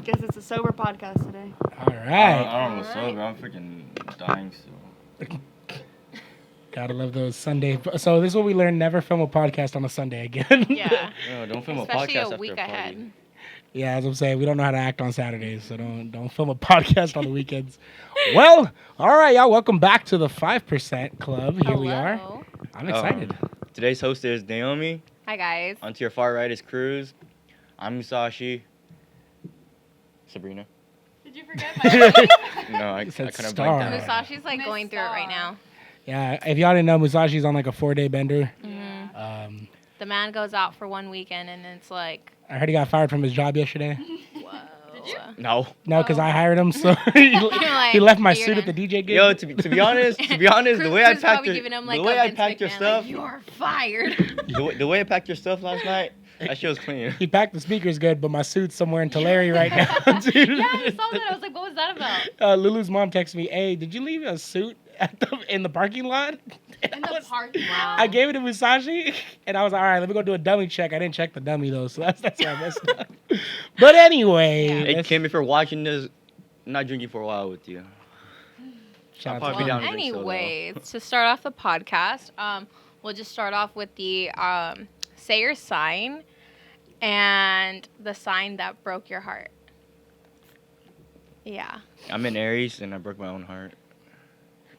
Guess it's a sober podcast today. All right. I don't know what's sober. I'm freaking dying still. Gotta love those Sunday. So this is what we learned: never film a podcast on a Sunday again. Yeah. No, don't film Especially a podcast a after week a party. ahead. Yeah, as I'm saying, we don't know how to act on Saturdays, so don't film a podcast on the weekends. Well, all right, y'all. Welcome back to the 5% Club. Here we are. Hello. I'm excited. Today's host is Naomi. Hi, guys. On to your far right is Cruz. I'm Musashi. Sabrina. Did you forget my name? No, I Said kind of star. blanked out. Musashi's like Miss going through it right now. Yeah, if y'all didn't know, Musashi's on like a 4-day bender. Yeah. The man goes out for one weekend and it's like, I heard he got fired from his job yesterday. whoa. Did you? No. No, because I hired him, so he left my you're suit at done. the DJ gig. Yo, to be honest, the way I Cruz packed probably giving him, like, the way a I Vince packed your McMahon, stuff, like, you're fired. the way I packed your stuff last night, that shit was clean. He packed the speakers good, but my suit's somewhere in Tulare right now, dude. Yeah, I saw that. I was like, what was that about? Lulu's mom texted me, "Hey, did you leave a suit in the parking lot?" And In the parking lot. I gave it to Musashi, and I was like, all right, let me go do a dummy check. I didn't check the dummy, though, so that's why I messed up. But anyway. Hey, let's- Kim, if you're watching this, I'm not drinking for a while with you. Shout out I'll to probably be him. down to drink soda. Anyways, to start off the podcast, we'll just start off with the say your sign and the sign that broke your heart. Yeah. I'm in Aries, and I broke my own heart.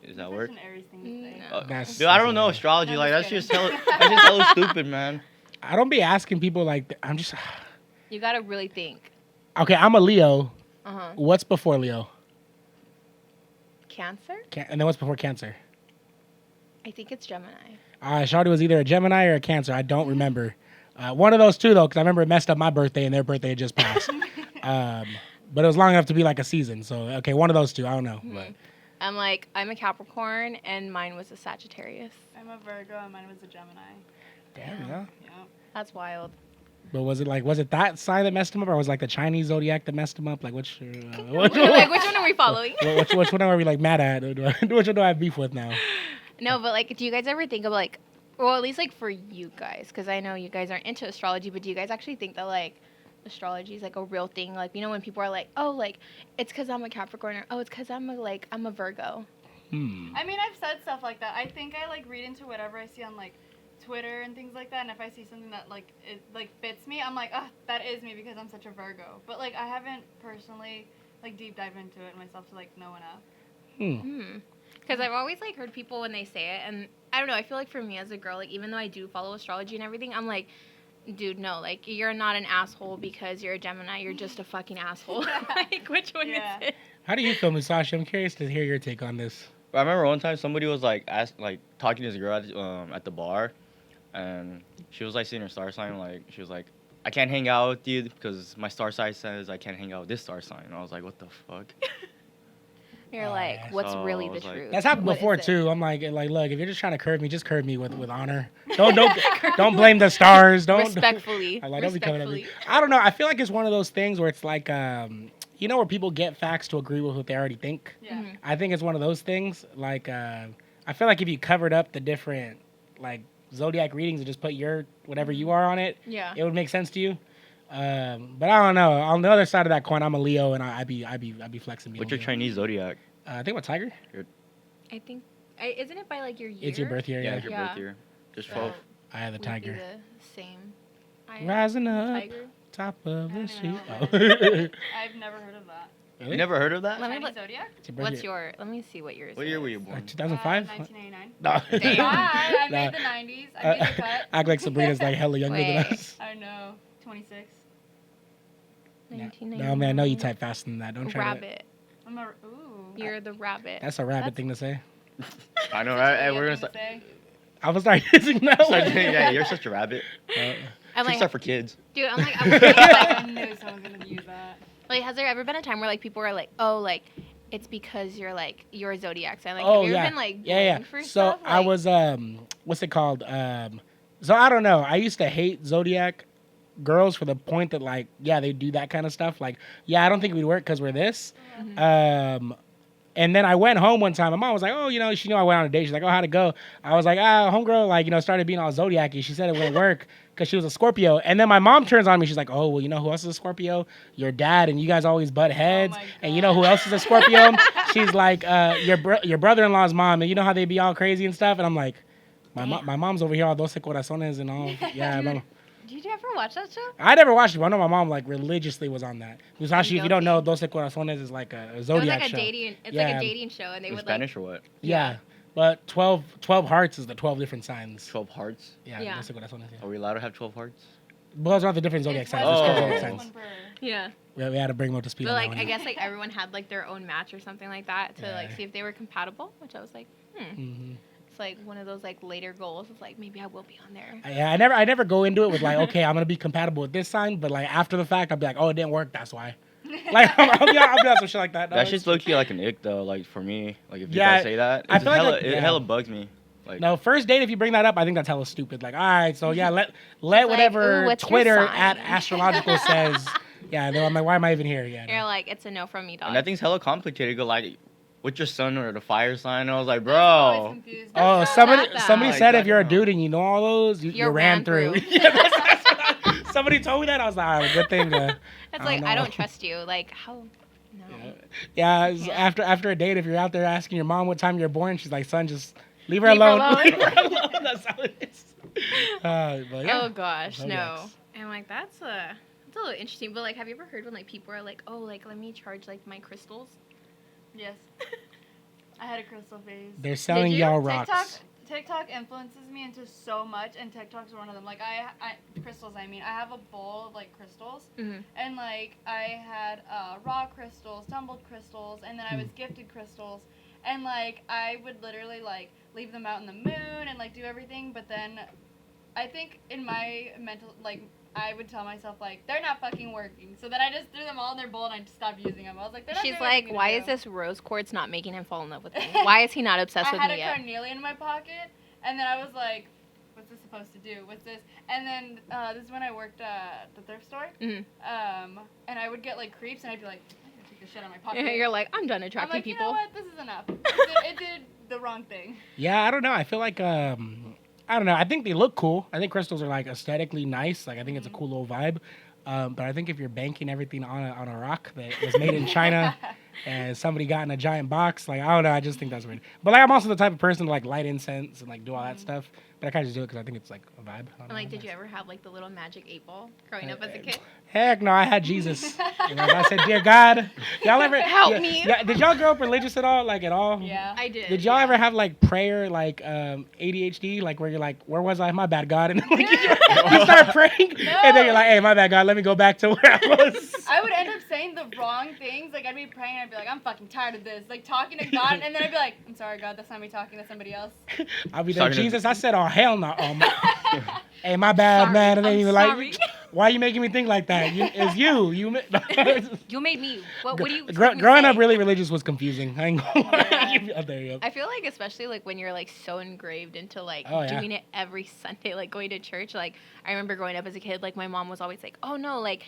Does that Such work? an Aries thing to say. No. That's- Dude, I don't know astrology. I'm Like, just that's kidding. just hella stupid, man. I don't be asking people, like, I'm just... You gotta really think. Okay, I'm a Leo. Uh-huh. What's before Leo? Cancer? And then what's before Cancer? I think it's Gemini. Shawty was either a Gemini or a Cancer. I don't remember. One of those two, though, because I remember it messed up my birthday, and their birthday had just passed. But it was long enough to be like a season. So, okay, one of those two. I don't know. But I'm a Capricorn, and mine was a Sagittarius. I'm a Virgo and mine was a Gemini. damn, yeah. Yeah. That's wild. But was it that sign that messed him up, or was it like the Chinese zodiac that messed him up? Like, which You're like, which one are we following? which one are we like mad at? Which one do I have beef with now? No, but like, do you guys ever think of like, well, at least like for you guys, because I know you guys aren't into astrology, but do you guys actually think that like astrology is like a real thing? Like, you know, when people are like, oh, like it's because I'm a Capricorn, or oh, it's because I'm a Virgo. I mean, I've said stuff like that. I think I like read into whatever I see on like Twitter and things like that, and if I see something that like it like fits me, I'm like, oh, that is me because I'm such a Virgo. But like, I haven't personally like deep dive into it myself to like know enough. Because I've always like heard people when they say it, and I don't know. I feel like for me as a girl, like even though I do follow astrology and everything, I'm like, dude, no, like you're not an asshole because you're a Gemini. You're just a fucking asshole. Like, which one Yeah. is it? How do you feel, Musashi? I'm curious to hear your take on this. I remember one time somebody was like talking to this girl at the bar, and she was like seeing her star sign. Like, she was like, I can't hang out with you because my star sign says I can't hang out with this star sign. And I was like, what the fuck? You're like, what's So really I the was like- truth? That's happened What before is it? too. I'm like, look, if you're just trying to curve me, just curve me with honor. Don't blame the stars. Don't Respectfully. I like, don't be coming at me. Respectfully. I don't know. I feel like it's one of those things where it's like, you know, where people get facts to agree with what they already think. Yeah. I think it's one of those things. Like, I feel like if you covered up the different like zodiac readings and just put your whatever you are on it, Yeah. it would make sense to you. But I don't know. On the other side of that coin, I'm a Leo, and I'd be flexing. being What's a your Leo. Chinese zodiac? I think I'm a tiger. I think, isn't it by like your year? It's your birth year. Yeah, Yeah, it's your Yeah. birth year. Just So 12. I have the we'd be tiger. the same. Rising up, Tiger. top of the I sheet. don't know. Oh. I've never heard of that. Really? You never heard of that? Let me Chinese look. zodiac? It's your birth What's year. your? Let me see what yours. What year were you is. born? 2005? 1989. No. Damn. Hi, I Nah. made the 90s. I made the cut. Act like Sabrina's like hella younger than Wait. us. I know. 26. No, man, I know you type faster than that. Don't try Rabbit. I'm a. Ooh. You're the rabbit. That's a rabbit thing to say. I know, Such right? a Hey, weird we're gonna thing start. to say. I was like using that start one. doing- yeah, you're such a rabbit. I'm Tricks like, are for kids. dude, I'm like, like, I knew someone was gonna use that. like, has there ever been a time where like people are like, oh, like it's because you're like you're a zodiac sign? Like, Oh, have you yeah. ever been like Yeah. blamed for So stuff? I Like, was what's it called? So I don't know. I used to hate zodiac girls for the point that like, yeah, they do that kind of stuff. Like, yeah, I don't think we'd work because we're this. And then I went home one time. My mom was like, oh, you know, she knew I went on a date. She's like, oh, how'd it go? I was like, homegirl, like, you know, started being all zodiac-y. She said it wouldn't work because she was a Scorpio. And then my mom turns on me. She's like, oh, well, you know who else is a Scorpio? Your dad, and you guys always butt heads. my And you know who else is a Scorpio? She's like, your brother-in-law's mom. And you know how they be all crazy and stuff? And I'm like, my mom's over here all 12 corazones and all. Yeah, mama. Did you ever watch that show? I never watched it, but I know my mom like religiously was on that. Musashi, if you don't know, Guilty. 12 corazones is like a It was zodiac like a show. dating. It's Yeah. like a dating show, and they In would Spanish or what? Yeah. But 12 hearts is the 12 different signs. 12 hearts. Yeah, Yeah. 12 corazones. Are we allowed to have 12 hearts? But those are the different zodiac It's signs. one There's 12 Oh. zodiac per- signs. one per- Yeah. We had to bring them up to speed But on like that I one. guess like everyone had like their own match or something like that to like Yeah. see if they were compatible, which I was like, Mm-hmm. It's like one of those like later goals. It's like maybe I will be on there. Yeah, I never go into it with like, okay, I'm gonna be compatible with this sign, but like after the fact, I'll be like, oh, it didn't work, that's why. Like I'll be on some shit like that. No, That it's- shit's low key like an ick though. Like for me, like if you Yeah, guys say that, I it's feel like hella, that- it yeah. hella bugs me. Like No, first date, if you bring that up, I think that's hella stupid. Like, all right, so yeah, let like, whatever ooh, what's your Twitter sign? at astrological says. Yeah, then I'm like, why am I even here? Yeah. You're No. like, it's a no from me, dog. and that thing's hella complicated. Go like, what's your sun or the fire sign? And I was like, I was always bro. confused. Oh, That's not somebody that bad. somebody Like, said if you're a goddamn. dude and you know all those, you You're ran ran through. through. Yeah, that's somebody told me that. I was like, all right, good thing. It's I like don't I know. don't trust you. Like how? No. Yeah, it's Yeah. after a date, if you're out there asking your mom what time you're born, she's like, son, just leave her Leave her alone. alone. Leave her alone. That's how it is. But yeah. Oh gosh, no. Zodiacs. And like that's a little interesting. But like, have you ever heard when like people are like, oh, like let me charge like my crystals? Yes. I had a crystal phase. They're selling you? y'all TikTok, rocks. TikTok influences me into so much, and TikTok's one of them. Like I crystals. I mean, I have a bowl of like crystals, Mm-hmm. and like I had raw crystals, tumbled crystals, and then I was gifted crystals, and like I would literally like leave them out in the moon and like do everything. But then, I think in my mental like I would tell myself like they're not fucking working. So then I just threw them all in their bowl and I just stopped using them. I was like, they're not She's doing what like, you need why to is do." this rose quartz not making him fall in love with me? Why is he not obsessed I with had me a yet? carnelian in my pocket, and then I was like, "What's this supposed to do? What's this?" And then this is when I worked at the thrift store, Mhm. and I would get like creeps, and I'd be like, "I'm gonna take this shit out of my pocket." You're like, I'm done I'm attracting like, people. you know what? This is enough. It did the wrong thing. Yeah, I don't know. I feel like I don't know. I think they look cool. I think crystals are like aesthetically nice. Like I think it's a cool little vibe. But I think if you're banking everything on a rock that was made in China and somebody got in a giant box, like I don't know. I just think that's weird. But like I'm also the type of person to like light incense and like do all that stuff. But I kind of just do it because I think it's like a vibe. I don't And know. like, did you ever have like the little magic 8-ball growing up as a kid? Heck no, I had Jesus. You know, I said, dear God, y'all ever Help me. Yeah, did y'all grow up religious at all? Like at all? Yeah. I did. Did y'all yeah. ever have like prayer, like ADHD, like where you're like, where was I? My bad, God, and then, like, you start praying, and then you're like, hey, my bad, God, let me go back to where I was. I would end up saying the wrong things. Like I'd be praying, and I'd be like, "I'm fucking tired of this." Like talking to God, and then I'd be like, "I'm sorry, God, that's not me talking to somebody else." I'll be there, Talking to- Jesus. I said, oh hell no. Hey, my bad, Sorry, man. And then I'm you were sorry. like, why are you making me think like that? It's you. You. You made me. What do you? Growing up say? really religious was confusing. I ain't gonna lie. Oh, there you go. I feel like especially like when you're like so engraved into like Oh, yeah. doing it every Sunday, like going to church. Like I remember growing up as a kid, like my mom was always like, "Oh no, like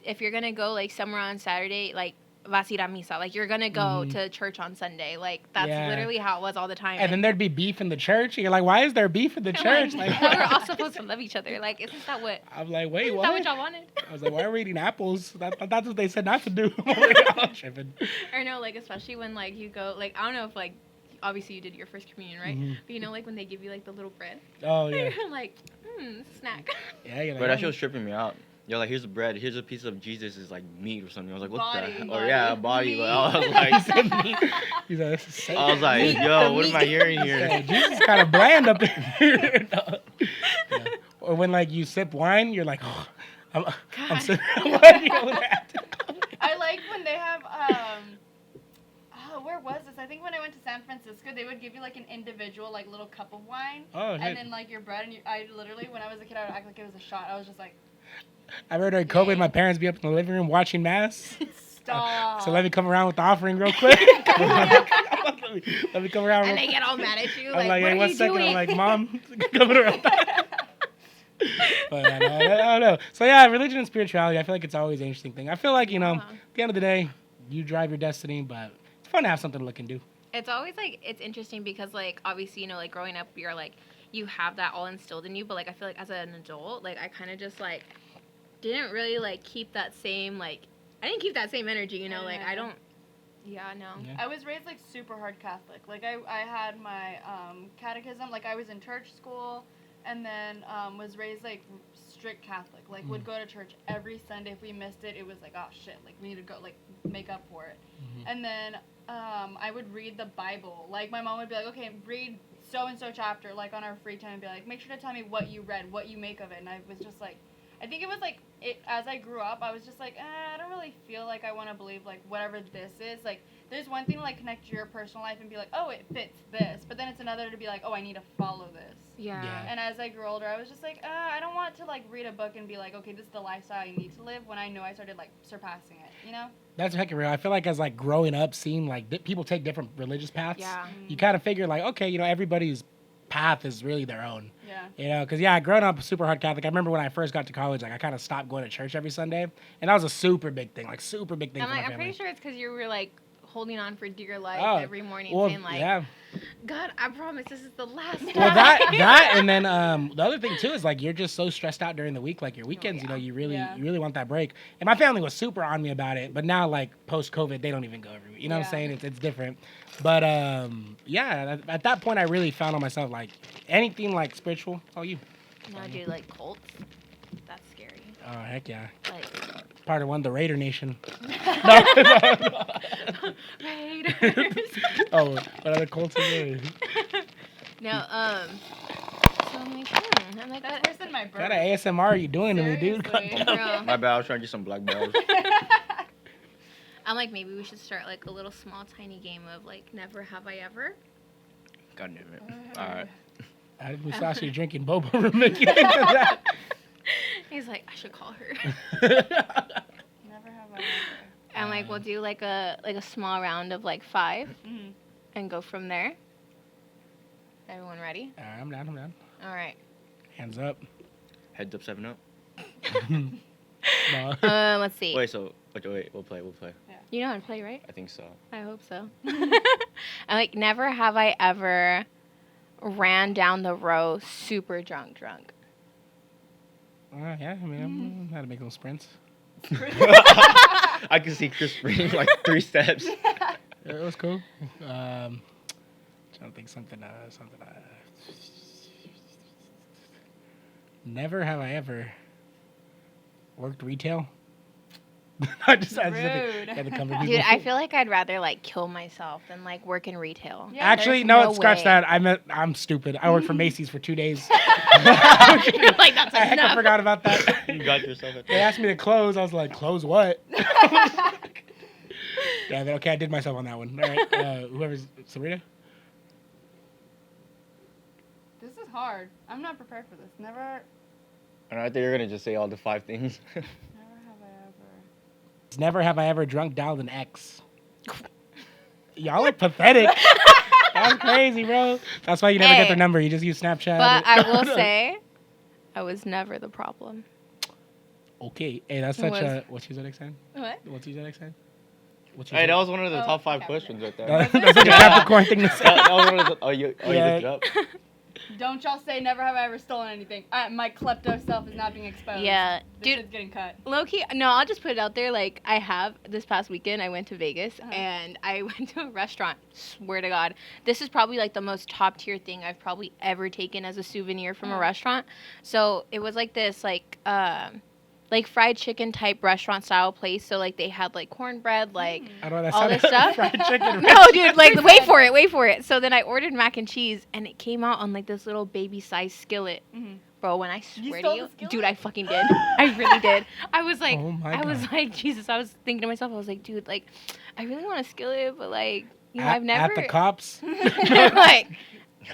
if you're gonna go like somewhere on Saturday, like vas a ir a misa, like you're gonna go to church on Sunday." Like that's Yeah. literally how it was all the time. And then there'd be beef in the church. And you're like, why is there beef in the church? like, we're all supposed to love each other. Like, isn't that what? I'm like, wait, Isn't that what what? y'all wanted? I was like, why are we eating apples? That's what they said not to do. I'm tripping. Or no, like especially when like you go, like I don't know if like obviously you did your first communion, right? Mhm. But you know like when they give you like the little bread, Oh yeah, you're like, snack. yeah. You're like, But that oh. shit was tripping me out. You're like, here's the bread. Here's a piece of Jesus is like meat or something. I was like, what Body. the hell? Or yeah, a body. Meat. But I was He like, said meat. He's like, this is Satan. I was like, Meat, yo, the what am I meat. hearing Yeah, here? Jesus is kind of bland up in here. No. Yeah. Or when like you sip wine, you're like, oh, I'm God. sipping wine. You know that? I like when they have where was this? I think when I went to San Francisco, they would give you like an individual like little cup of wine, Oh, shit. and then like your bread. And I literally, when I was a kid, I would act like it was a shot. I was just like, I remember during COVID, my parents be up in the living room watching mass. stop. So let me come around with the offering real quick. let me come around. And Real they get all mad at you, I'm like, what hey, are 1 you second. doing? I'm like, Mom, coming around. But I don't know. So yeah, religion and spirituality, I feel like it's always an interesting thing. I feel like, you know, Yeah. at the end of the day, you drive your destiny, but it's fun to have something to look and do. It's always like it's interesting because like obviously you know like growing up you're like you have that all instilled in you. But like I feel like as an adult, like I kind of just like didn't really like keep that same like I didn't keep that same energy, you know. Like I don't. Yeah, no. Yeah. I was raised like super hard Catholic. Like I had my catechism. Like I was in church school, and then was raised like strict Catholic. Like would go to church every Sunday. If we missed it, it was like, oh shit, like we need to go like make up for it. And then I would read the Bible. Like my mom would be like, okay, read so and so chapter like on our free time, and be like, make sure to tell me what you read, what you make of it. And I was just like, I think it was like as I grew up, I was just like, I don't really feel like I want to believe like whatever this is. Like there's one thing to like connect to your personal life and be like, oh, it fits this, but then it's another to be like, oh, I need to follow this. Yeah. And as I grew older, I was just like, I don't want to like read a book and be like, okay, this is the lifestyle you need to live, when I know I started like surpassing it, you know? That's heckin' real. I feel like as like growing up, seeing like people take different religious paths. Yeah. You kind of figure like, okay, you know, everybody's path is really their own. Yeah. You know, because yeah, growing up super hard Catholic. I remember when I first got to college, like I kind of stopped going to church every Sunday, and that was a super big thing, like super big thing. I'm for like, my I'm family. pretty sure it's because you were like holding on for dear life Oh, every morning, well, saying like, yeah. God, I promise this is the last time. Well, that, and then the other thing too is like you're just so stressed out during the week, like your weekends. You know, you really want that break. And my family was super on me about it, but now like post COVID, they don't even go every week. You know what I'm saying? It's different. But yeah, at that point, I really found on myself like anything like spiritual. It's all you. No, dude, like cults. That's scary. Oh heck yeah! Like Part of one, the Raider Nation. Raiders. Oh, what other cults are there? No, so I'm like, I'm like, That person my What brother. kind of ASMR are you doing to me, dude? Seriously. bro. My bad. I was trying to get some black bells. I'm like, maybe we should start like a little small, tiny game of like, never have I ever. God damn it. All right. How did Musashi drinking boba make you into that? He's like, I should call her. Never have I ever. And like, we'll do like a small round of like 5, Mhm. and go from there. Everyone ready? All right, I'm down. All right. Hands up. Heads up, 7 up. No. Let's see. Wait, we'll play. You know how to play, right? I think so. I hope so. I'm like, never have I ever ran down the row super drunk. Yeah, I mean, I had to make little sprints. I can see Chris sprinting like 3 steps. Yeah, it was cool. Trying to think something. Never have I ever worked retail. I just had to cover people. Dude, I feel like I'd rather like kill myself than like work in retail. Yeah, Actually, there's no, no scratch way. that. I'm stupid. I worked for Macy's for 2 days. You're like, that's I heck, I enough. forgot about that. You got yourself at They asked me to close. I was like, close what? Yeah, okay, I did myself on that one. All right, whoever's Sabrina. This is hard. I'm not prepared for this. Never And I think you're gonna just say all the 5 things. have I ever. Never have I ever drunk dialed an ex. Y'all are pathetic. That's crazy, bro. That's why you never get Hey. their number. You just use Snapchat. But I will say, I was never the problem. Okay. Hey, that's such a. What's your zodiac sign? What? What's your zodiac sign? What's Hey, that zodiac- was one of the Oh, top 5 Capricorn. questions right there. That's such a Capricorn thing to say. That was one of the. Oh, you looked Yeah. it up? Don't y'all say never have I ever stolen anything. My klepto self is not being exposed. Yeah, This dude. shit's getting cut. Low key, no, I'll just put it out there. Like, I have this past weekend, I went to Vegas Uh-huh. and I went to a restaurant. Swear to God, this is probably like the most top tier thing I've probably ever taken as a souvenir from a Uh-huh. restaurant. So it was like this, like fried chicken type restaurant style place. So like they had like cornbread, like I don't know. That all sounded this stuff. fried chicken. No, dude, like wait for it. So then I ordered mac and cheese, and it came out on like this little baby size skillet. Mhm. Bro, when I You swear to stole you, the skillet? dude, I fucking did. I really did. I was like, Oh my I was God. like, Jesus. I was thinking to myself, I was like, dude, like, I really want a skillet, but like, you know, At- I've never At the cops. like,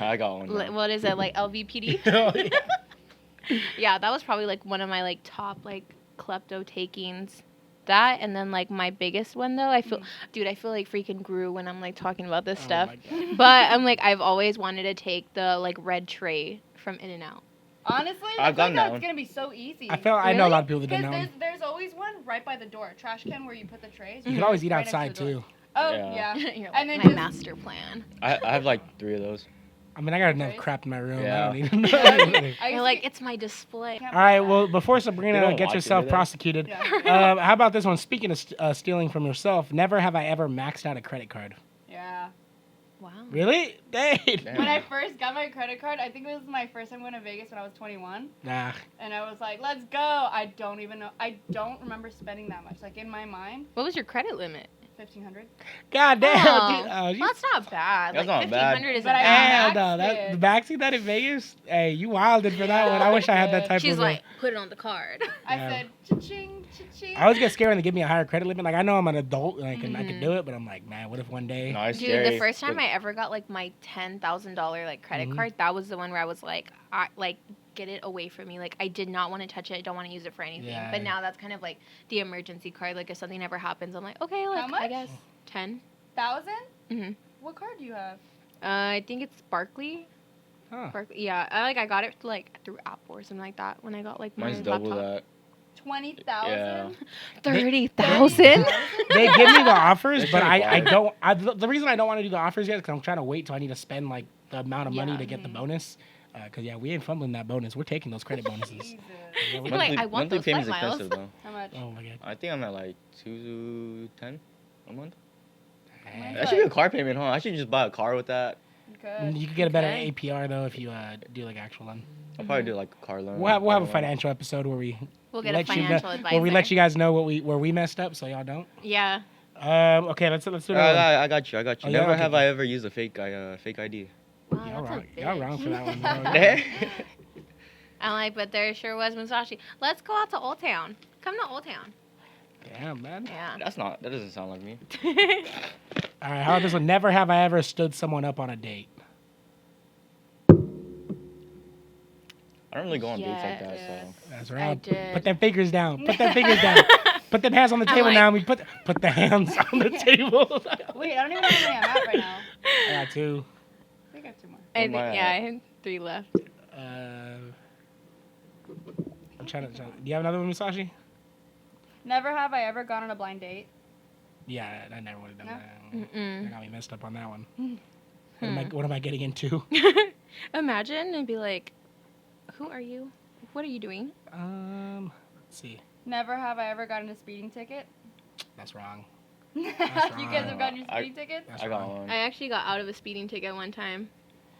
I got one. now. what is it, like LVPD? Oh, yeah. Yeah, that was probably like one of my like top like klepto takings. That and then like my biggest one though, I feel, dude, I feel like freaking Gru when I'm like talking about this Oh stuff. my God. But I'm like, I've always wanted to take the like red tray from In-N-Out. Honestly, I've I done think that that's one. gonna be so easy. I know a Really? lot of people that don't Because know. there's always one right by the door, a trash can where you put the trays. You can always eat Right next to outside the door. too. Oh Yeah. yeah. You're like, And then my just- master plan. I have like 3 of those. I mean, I got enough Right? crap in my room. Yeah. I don't even know. I You're used like, to- it's my display. can't All right. buy Well, that. before They Sabrina don't gets watch it, herself do they? prosecuted, Yeah. how about this one? Speaking of stealing from yourself, never have I ever maxed out a credit card. Yeah. Wow. Really? Dang. Damn. When I first got my credit card, I think it was my first time going to Vegas when I was 21. Nah. And I was like, let's go. I don't even know. I don't remember spending that much. Like, in my mind, What was your credit limit? 1,500. God damn. Oh, Dude. Oh, you that's not bad. That's like not bad. 1,500 isn't But I bad. Hell no. maxed it. Maxing that in Vegas? Hey, you wilded for that one. I wish I had that type She's of. like, put it on the card. I Yeah. said, cha-ching, cha-ching. I always get scared when they give me a higher credit limit. Like I know I'm an adult and I can do it, but I'm like, man, what if one day? No, it's Dude, scary. the first time But- I ever got like my $10,000 like credit Mhm. card, that was the one where I was like, get it away from me. Like I did not want to touch it. I don't want to use it for anything. Yeah. But now that's kind of like the emergency card. Like if something ever happens, I'm like, okay, like I much? guess 10. 1,000? Mm-hmm. What card do you have? I think it's Barkley. Huh. Barkley. Yeah, I got it like through Apple or something like that when I got like my Mine's double laptop. that. 20,000? Yeah. 30,000. They give me the offers, They but should've I bought don't. The reason I don't want to do the offers yet is because I'm trying to wait till I need to spend like the amount of money Yeah. to get the bonus. Because yeah, we ain't fumbling that bonus. We're taking those credit bonuses. Jesus. Yeah, we're You're like, Monthly, I want monthly those payment's flight miles. expensive though. How much? Oh my god. I think I'm at like 210 a month. Mine's That should be a like- car payment, huh? I should just buy a car with that. Good. You could get a better Okay. APR though if you do like actual loan. I'll probably do like a car loan. We'll have a car loan. financial episode where we We'll get a let you financial know, advisor. where we let you guys know where we messed up, so y'all don't. Yeah. Okay, let's do I another one. got you. Oh, yeah, Never okay. have I ever used a fake ID. Wow, Y'all that's wrong. a Y'all bitch. wrong for that one. Bro. I'm like, but there sure was Musashi. Let's go out to Old Town. Come to Old Town. Damn, man. Yeah. That doesn't sound like me. All right, how about this one? Never have I ever stood someone up on a date. I don't really go on dates like that, Yes. so. That's I right. did. Put them fingers down. Put them fingers down. Put them hands on the I'm table like- now. Put the hands on the table. Wait, I don't even know how many I'm at right now. I got two. I think I have 2 more. I Where think, am I yeah, I at? had 3 left. I'm trying to. Do you have another one, Musashi? Never have I ever gone on a blind date. Yeah, I never would have done No? that. I Mm-mm. got me messed up on that one. Hmm. What am I getting into? Imagine and be like, who are you? What are you doing? Let's see. Never have I ever gotten a speeding ticket. That's wrong. You guys have gotten your I- speeding tickets? That's I got wrong. one. I actually got out of a speeding ticket one time.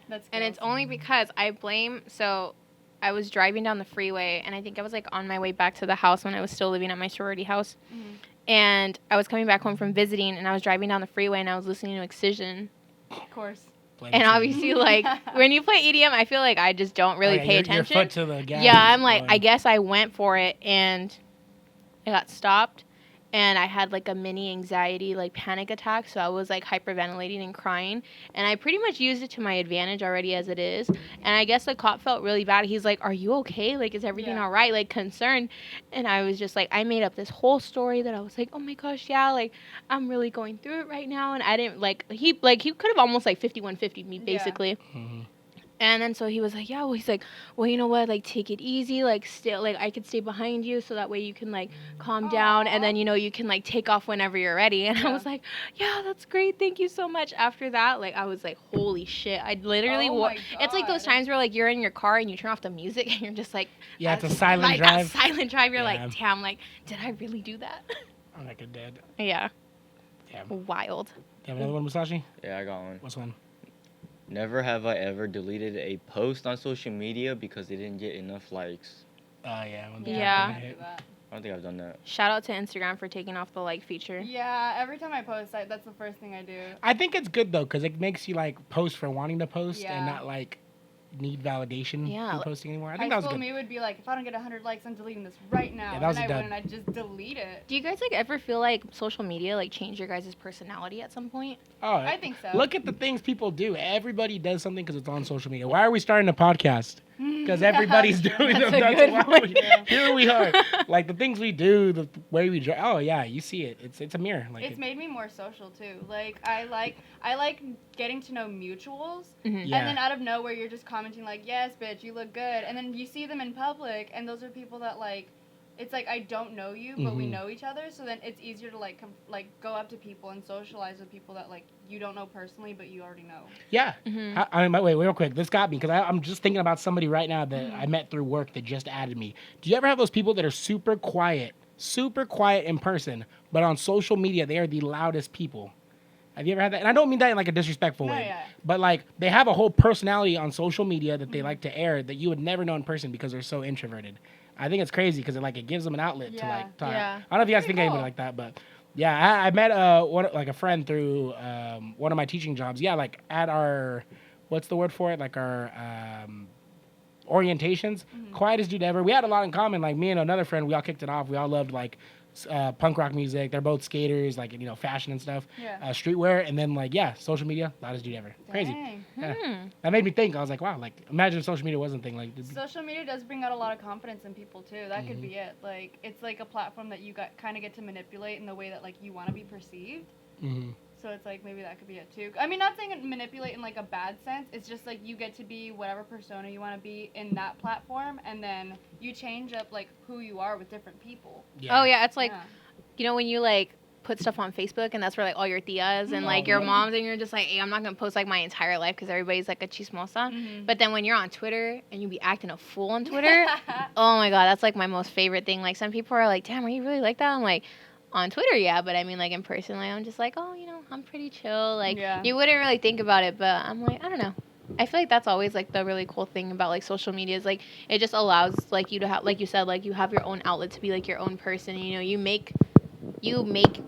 That's And it's gross. only because I blame. So I was driving down the freeway, and I think I was like on my way back to the house when I was still living at my sorority house. Mhm. And I was coming back home from visiting, and I was driving down the freeway, and I was listening to Excision. Of course. Blame And it to you. obviously, like when you play EDM, I feel like I just don't really Oh, yeah, pay your attention. foot to the gas Yeah, is I'm like, going. I guess I went for it, and I got stopped, and I had like a mini anxiety, like panic attack. So I was like hyperventilating and crying, and I pretty much used it to my advantage already as it is. And I guess the cop felt really bad. He's like, "Are you okay? Like, is everything Yeah. all right?" Like concerned, and I was just like, I made up this whole story that I was like, "Oh my gosh, yeah, like I'm really going through it right now," and I didn't he could have almost like 5150 me Yeah. basically. Mhm. And then so he was like, yeah, well, he's like, well, you know what, like, take it easy, like, still, like, I could stay behind you so that way you can, like, calm down, and then, Aw. you know, you can, like, take off whenever you're ready. And I Yeah. was like, yeah, that's great, thank you so much. After that, like, I was like, holy shit, I literally, Oh my it's like those God. times where, like, you're in your car and you turn off the music and you're just like, Yeah, it's a as- silent like, drive. That silent drive, you're Yeah. like, damn, like, did I really do that? I'm like a dead. Yeah, Damn. Do wild. you have another one, Musashi? Yeah, I got one. What's one? Never have I ever deleted a post on social media because it didn't get enough likes. Oh yeah. When the Yeah. camera I do hit. that. I don't think I've done that. Shout out to Instagram for taking off the like feature. Yeah, every time I post, that's the first thing I do. I think it's good though, because it makes you like post for wanting to post Yeah. and not like need validation Yeah, for like- posting anymore. I High think that was school good. me would be like, if I don't get 100 likes, I'm deleting this right now. Yeah, that was and a then I dub. wouldn't, I'd just delete it. Do you guys like ever feel like social media like change your guys' personality at some point? Oh, I think so. look at the things people do. Everybody does something because it's on social media. Why are we starting a podcast? Because everybody's doing them. That's a That's good why point. here we are. Like the things we do, the way we drive. Oh yeah, you see it. It's a mirror. Like It's made me more social too. Like I like getting to know mutuals, Mhm. Yeah. and then out of nowhere you're just commenting like, "Yes, bitch, you look good," and then you see them in public, and those are people that like it's like I don't know you, but we Mhm. know each other. So then it's easier to like go up to people and socialize with people that like you don't know personally, but you already know. Yeah. Mhm. I mean, wait, real quick. This got me because I'm just thinking about somebody right now that I met through work that just added me. Do you ever have those people that are super quiet in person, but on social media they are the loudest people? Have you ever had that? And I don't mean that in like a disrespectful way, yeah. but like they have a whole personality on social media that they like to air that you would never know in person because they're so introverted. I think it's crazy because it gives them an outlet to Yeah. like talk. Yeah. I don't know if you guys Pretty think anybody cool. like that, but yeah, I met a friend through one of my teaching jobs. Yeah, like at our, what's the word for it? Like our orientations. Quietest dude ever. We had a lot in common. Like me and another friend, we all kicked it off. We all loved like punk rock music. They're both skaters, like fashion and stuff. Yeah. Streetwear, and then like social media, loudest dude ever. Crazy. Dang. Yeah. That made me think. I was like, wow. Like imagine if social media wasn't a thing. Like Social media does bring out a lot of confidence in people too. That could be it. Like it's like a platform that you kind of get to manipulate in the way that like you want to be perceived. mhm. So it's like maybe that could be it too. I mean, not saying manipulate in like a bad sense. It's just like you get to be whatever persona you want to be in that platform, and then you change up like who you are with different people. Yeah. Oh yeah, it's like Yeah. when you like put stuff on Facebook and that's where like all your tias and like your moms and you're just like, hey, I'm not gonna post like my entire life because everybody's like a chismosa. Mhm. But then when you're on Twitter and you be acting a fool on Twitter, oh my god, that's like my most favorite thing. Like some people are like, damn, are you really like that? I'm like, on Twitter, yeah, but I mean like in person, like I'm just like, oh, I'm pretty chill. Like Yeah. you wouldn't really think about it, but I'm like, I don't know. I feel like that's always like the really cool thing about like social media is like it just allows like you to have, like you said, like you have your own outlet to be like your own person. And, you make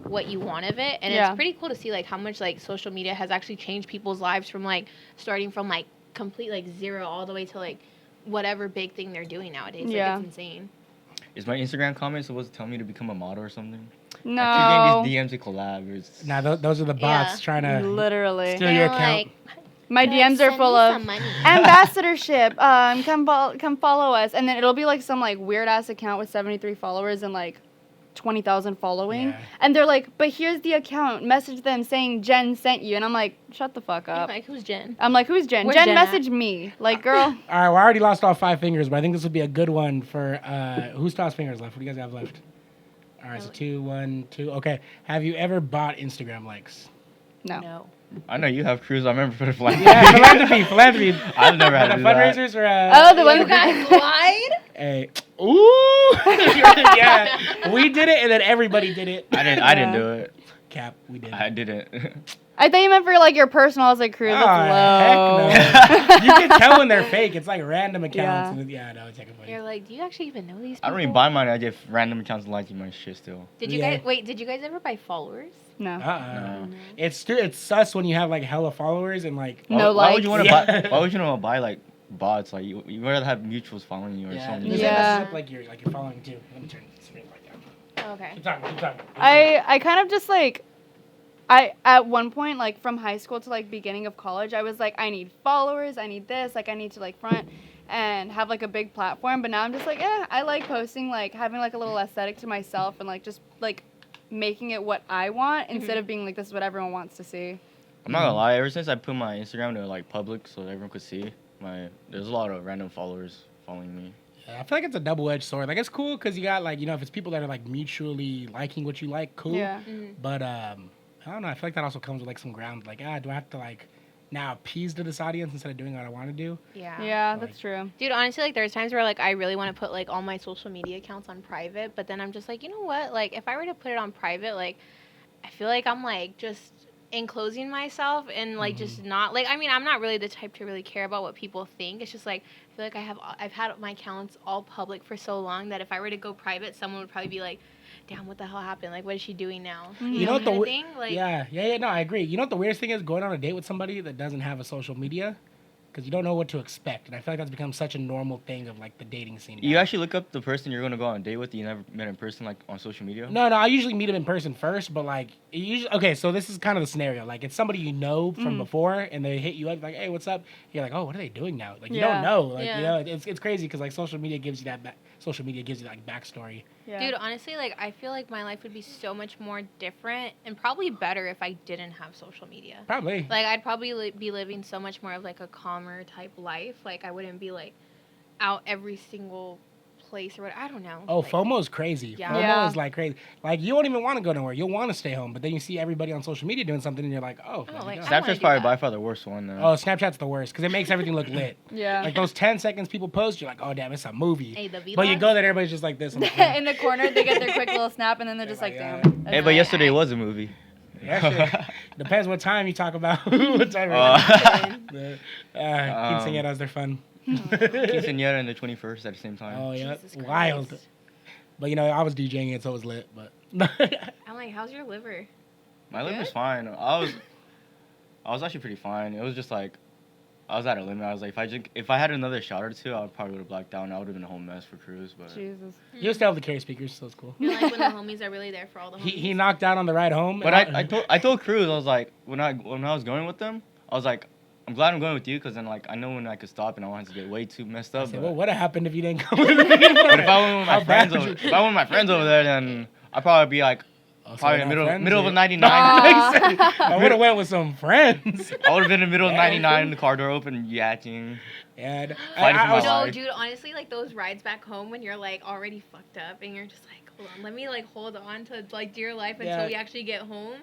what you want of it, and Yeah. it's pretty cool to see like how much like social media has actually changed people's lives from like starting from like complete like zero all the way to like whatever big thing they're doing nowadays. Yeah. Like it's insane. Is my Instagram comment supposed to tell me to become a model or something? No. I keep getting these DMs to collab. It's... Now those are the bots Yeah. trying to Literally. steal your They're account. like, My DMs are send full me of some money. ambassadorship. Come follow us, and then it'll be like some like weird ass account with 73 followers and like 20,000 following, Yeah. and they're like, "But here's the account. Message them saying Jen sent you," and I'm like, "Shut the fuck up." Like who's Jen? I'm like, "Who's Jen? Where's Jen Jen at? messaged me." Like, girl. All right, well, I already lost all 5 fingers, but I think this would be a good one for who's toss fingers left? What do you guys have left? All right, so 2, 1, 2. Okay, have you ever bought Instagram likes? No. I know you have Cruz. I remember for the flag. Yeah, philanthropy. I've never had The to do that. fundraisers or Oh, the one You guys lied? Hey, ooh, yeah, we did it, and then everybody did it. I didn't Yeah. do it. Cap, we did. I didn't. I thought you meant for like your personal. I was like, Cruz, Oh, that's low. heck no. You can tell when they're fake. It's like random accounts. Yeah. No, it's like funny. You're like, do you actually even know these people? I don't even buy mine. I get random accounts liking my shit still. Did you Yeah. guys wait? Did you guys ever buy followers? No. No. It's sus when you have like hella followers and like. No why would you likes. want to Yeah. buy? Why would you want to buy like bots? Like you rather have mutuals following you or Yeah, something. does it Yeah. mess up, like you're following too. Let me turn the screen right down. Okay. Keep talking. I kind of just like, at one point, like from high school to like beginning of college, I was like, I need followers, I need this, like I need to like front and have like a big platform. But now I'm just like, I like posting, like having like a little aesthetic to myself and like just like making it what I want instead of being like, this is what everyone wants to see. I'm not gonna lie. Ever since I put my Instagram to like public so everyone could see, there's a lot of random followers following me. Yeah, I feel like it's a double-edged sword. Like it's cool because you got like if it's people that are like mutually liking what you like, cool. Yeah. But I don't know. I feel like that also comes with like some ground. Like do I have to like now appease to this audience instead of doing what I want to do? Yeah. Yeah, that's true. Dude, honestly, like there's times where like I really want to put like all my social media accounts on private, but then I'm just like, you know what? Like if I were to put it on private, like I feel like I'm like just enclosing myself and like just not like, I mean, I'm not really the type to really care about what people think. It's just like I feel like I've had my accounts all public for so long that if I were to go private, someone would probably be like, damn, what the hell happened? Like, what is she doing now? You know what the kind of wi- thing? Like, yeah. No, I agree. You know what the weirdest thing is? Going on a date with somebody that doesn't have a social media, because you don't know what to expect, and I feel like that's become such a normal thing of like the dating scene. You now. actually look up the person you're gonna go on a date with that you never met in person, like on social media? No, I usually meet them in person first, but like, okay, so this is kind of the scenario. Like, it's somebody you know from before, and they hit you up like, "Hey, what's up?" You're like, "Oh, what are they doing now?" Like, you don't know. Like, Yeah. it's crazy because like social media gives you that like backstory. Yeah. dude, honestly, like I feel like my life would be so much more different and probably better if I didn't have social media. Probably. Like I'd probably be living so much more of like a calmer type life. Like I wouldn't be like out every single place or what. I don't know. Oh, like, FOMO is crazy. Yeah. FOMO Yeah. is like crazy. Like you won't even want to go nowhere. You'll want to stay home, but then you see everybody on social media doing something, and you're like, oh. Oh, my like, God. I wanna Snapchat's do probably that. by far the worst one. Though. Oh, Snapchat's the worst because it makes everything look lit. Yeah. Like those 10 seconds people post, you're like, oh damn, it's a movie. Hey, the But you vlogs. go there, everybody's just like this. I'm like, In the corner, they get their quick little snap, and then they're just like, Yeah. damn. Hey, that's but it. yesterday was a movie. yeah, shit. Depends what time you talk about. What time quinceañeras, they're fun. Quinceañera and the 21st at the same time. Oh yeah, Jesus wild. Christ. But you know, I was DJing it, so it was lit. But I'm like, how's your liver? My lip was Good? fine. I was actually pretty fine. It was just like I was at a limit. I was like, if I had another shot or two, I probably would have blacked out. And I would have been a whole mess for Cruz. But Jesus. you still have the carry speakers, so it's cool. You're like when the homies are really there for all the homies. He knocked out on the ride home. But and I told Cruz, I was like, when I was going with them, I was like, I'm glad I'm going with you because then like I know when I could stop and I wanted to get way too messed I up. said, But, well, what happened if you didn't come with me? but if I went with How my friends, bad over, would if I went with my friends over there, then I'd probably be like probably in the middle of a 99. I would have went with some friends. I would have been in the middle of Yeah. 99, the car door open, yatching. And Fighting for my was, life. No, dude, honestly, like those rides back home when you're like already fucked up and you're just like, hold on, let me like hold on to like dear life until Yeah. we actually get home.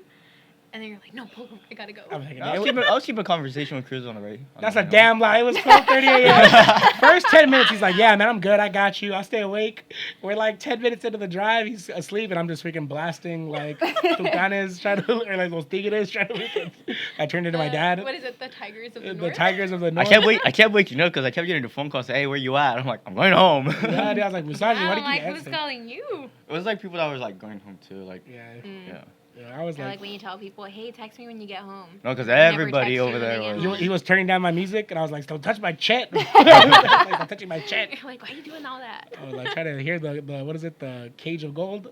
And then you're like, no, I gotta go. I'm thinking, I was keeping a conversation with Cruz on the way. that's a damn lie. It was 12:30 a.m. First 10 minutes, he's like, yeah, man, I'm good. I got you. I'll stay awake. We're like 10 minutes into the drive. He's asleep, and I'm just freaking blasting like Tucanes, trying to, or like Los Tigres, trying to. I turned into my dad. What is it? The Tigers of the The North? Tigers of the North. I kept waking up because I kept getting the phone call saying, hey, where you at? I'm like, I'm going home. Yeah, dude, I was like, Musashi, why I'm did you like, who's answer? calling you? It was like people that was like going home too. Like, Yeah, yeah. yeah, I was Or like, like when you tell people, hey, text me when you get home. No, because never everybody text over you there when was. they he was turning down my music, and I was like, don't touch my chat. Like, I'm touching my chat. You're like, why are you doing all that? I was like trying to hear the what is it, the Cage of Gold?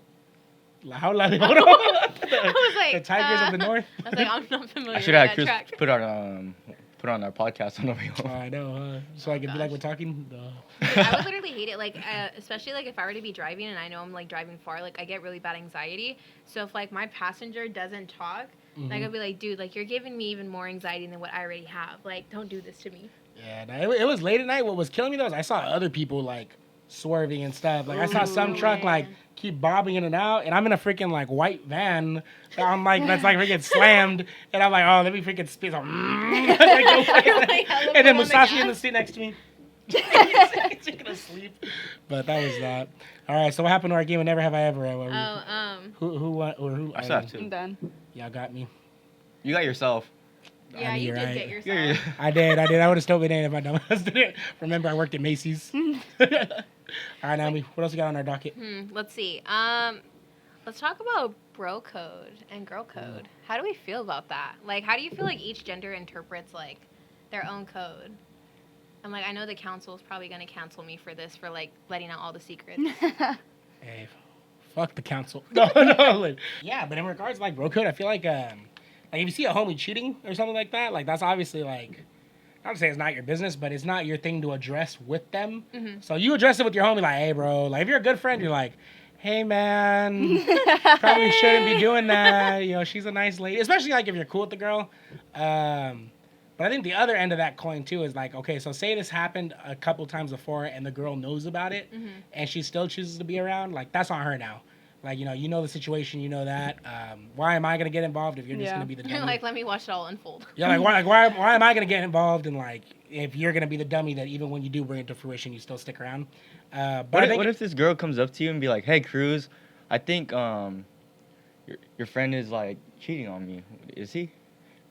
How loud? I was like, The Tigers of the North. I was like, I'm not familiar I with should have that Cruz track. put on our podcast on the way Oh, home. I know, huh? So I could be like, gosh. we're talking. I would literally hate it, like, especially, like, if I were to be driving and I know I'm, like, driving far, like, I get really bad anxiety. So if, like, my passenger doesn't talk, Mhm. I could be like, dude, like, you're giving me even more anxiety than what I already have. Like, don't do this to me. Yeah, no, it was late at night. What was killing me though is I saw other people like swerving and stuff. Like I saw some Ooh, truck man. like keep bobbing in and out, and I'm in a freaking like white van. I'm like that's like freaking slammed, and I'm like, oh, let me freaking speed. Like, Like, hella and then foot on the Musashi in the gas. seat next to me. She's gonna sleep. But that was that. All right, so what happened to our game of Never Have I Ever? What were who won or who? I still have I'm two. done. Y'all got me. You got yourself. Yeah, I mean, you you're did right. get yourself. Yeah. I did. I would have still been in if my dumbass didn't. Remember, I worked at Macy's. All right, Naomi, what else we got on our docket? Let's see. Let's talk about bro code and girl code. How do we feel about that? Like, how do you feel like each gender interprets, like, their own code? I'm like, I know the council is probably going to cancel me for this, for, like, letting out all the secrets. Hey, fuck the council. No. Like, yeah, but in regards to, like, bro code, I feel like if you see a homie cheating or something like that, like, that's obviously, like, not to say it's not your business, but it's not your thing to address with them. Mm-hmm. So you address it with your homie, like, hey, bro. Like, if you're a good friend, you're like, hey, man, probably shouldn't be doing that. You know, she's a nice lady. Especially, like, if you're cool with the girl. But I think the other end of that coin, too, is like, okay, so say this happened a couple times before and the girl knows about it and she still chooses to be around. Like, that's on her now. Like, you know the situation, you know that. Why am I going to get involved if you're just Yeah. going to be the dummy? You're like, let me watch it all unfold. Yeah, like, why am I going to get involved in, like, if you're going to be the dummy that even when you do bring it to fruition, you still stick around? But I think What if this girl comes up to you and be like, hey, Cruz, I think your friend is, like, cheating on me. Is he?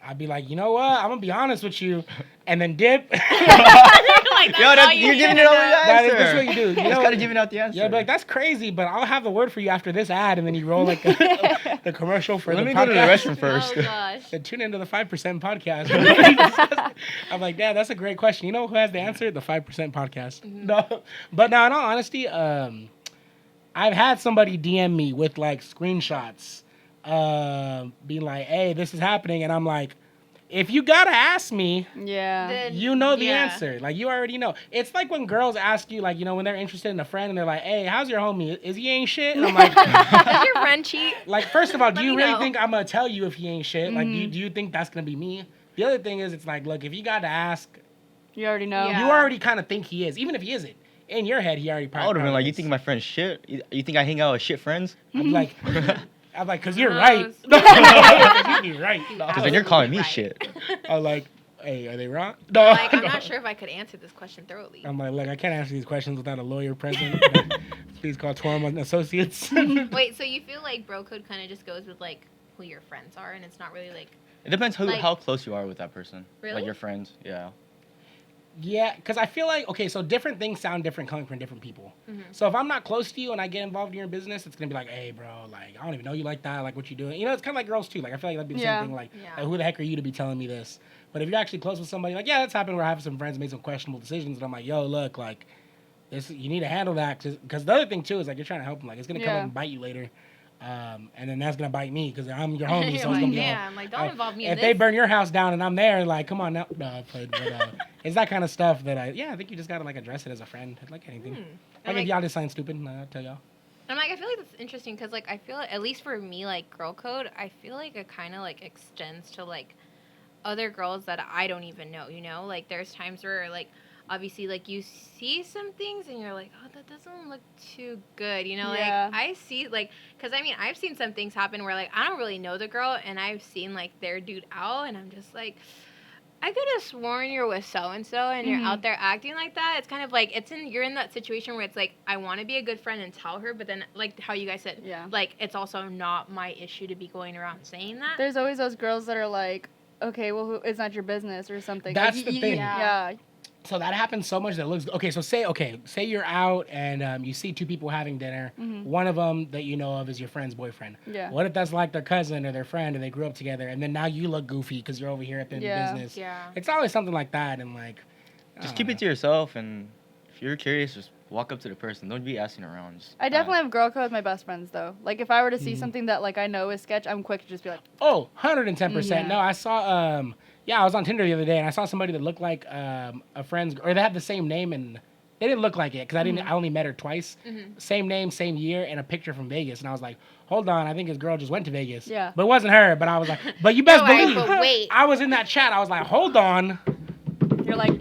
I'd be like, you know what? I'm going to be honest with you. And then dip. Like, Yo, you're giving it over the answer. That's what you do. You Just know, kind of giving out the answer. yeah, but like, that's crazy, but I'll have the word for you after this ad, and then you roll like the commercial for Let the me podcast. go to the restroom first. Oh, gosh. And tune into the 5% podcast. I'm like, Dad, that's a great question. You know who has the answer? The 5% podcast. No, but now in all honesty, I've had somebody DM me with like screenshots, being like, hey, this is happening, and I'm like, if you gotta ask me, Yeah. Then- you know the yeah. answer. Like, you already know. It's like when girls ask you, like, when they're interested in a friend and they're like, hey, how's your homie? Is he ain't shit? And I'm like, Does your friend cheat? like, first of all, do Let you me really know. think I'm going to tell you if he ain't shit? Like, do you think that's going to be me? The other thing is, it's like, look, if you got to ask, You already know. Yeah. you already kind of think he is, even if he isn't. in your head, he already I would have been like, you is. think my friend's shit? You think I hang out with shit friends? I'm like, cause you're Gross. right. You're right. Because then you're calling me Right. shit. I'm like, hey, are they wrong? No. Like, I'm not sure if I could answer this question thoroughly. I'm like, look, I can't answer these questions without a lawyer present. Please call Torm and Associates. Wait, so you feel like bro code kind of just goes with like who your friends are, and it's not really like It depends Like- how close you are with that person. Really? Like your friends, yeah. Yeah, because I feel like, okay, so different things sound different coming from different people. So if I'm not close to you and I get involved in your business, it's going to be like, hey, bro, like, I don't even know you like that. I like what you doing. You know, it's kind of like girls, too. Like, I feel like that'd be the Yeah. same thing. Like, Yeah. who the heck are you to be telling me this? But if you're actually close with somebody, like, yeah, that's happened. We're having some friends make some questionable decisions. And I'm like, yo, look, like, this, you need to handle that. Because the other thing, too, is, like, you're trying to help them. Like, it's going to come Yeah. up and bite you later. And then that's going to bite me because I'm your homie. You're So like, it's going to be damn, like don't involve me in if this. they burn your house down and I'm there, like, come on now. No, I played. But it's that kind of stuff that I think you just got to, like, address it as a friend. Like anything. And, Like, like, if y'all just sound stupid, I'll tell y'all. I'm like, I feel like that's interesting because, like, I feel at least for me, like, girl code, I feel like it kind of like extends to like other girls that I don't even know. You know, like there's times where like obviously like you see some things and you're like, oh, that doesn't look too good. You know, Yeah. like I see like because I mean I've seen some things happen where like I don't really know the girl and I've seen like their dude out and I'm just like. I could have sworn you're with so and so, and you're out there acting like that. It's kind of like you're in that situation where it's like I want to be a good friend and tell her, but then like how you guys said, Yeah. like it's also not my issue to be going around saying that. There's always those girls that are like, okay, well, it's not your business or something. That's Like, the thing. Yeah. So that happens so much that it looks okay. So say you're out and you see two people having dinner. One of them that you know of is your friend's boyfriend. Yeah. What if that's like their cousin or their friend and they grew up together and then now you look goofy because you're over here at the Yeah. business. Yeah. It's always something like that and like. Just keep it to yourself, and if you're curious, just walk up to the person. Don't be asking around. Just I definitely ask. have girl code with my best friends, though. Like, if I were to see something that, like, I know is sketch, I'm quick to just be like, Oh, 110%. Yeah. No, I saw I was on Tinder the other day and I saw somebody that looked like a friend's or they had the same name and they didn't look like it because I only met her twice. Same name, same year, and a picture from Vegas. And I was like, hold on, I think his girl just went to Vegas. Yeah. But it wasn't her. But I was like, but you best No, alright, believe. but wait. I was in that chat. I was like, hold on, you're like,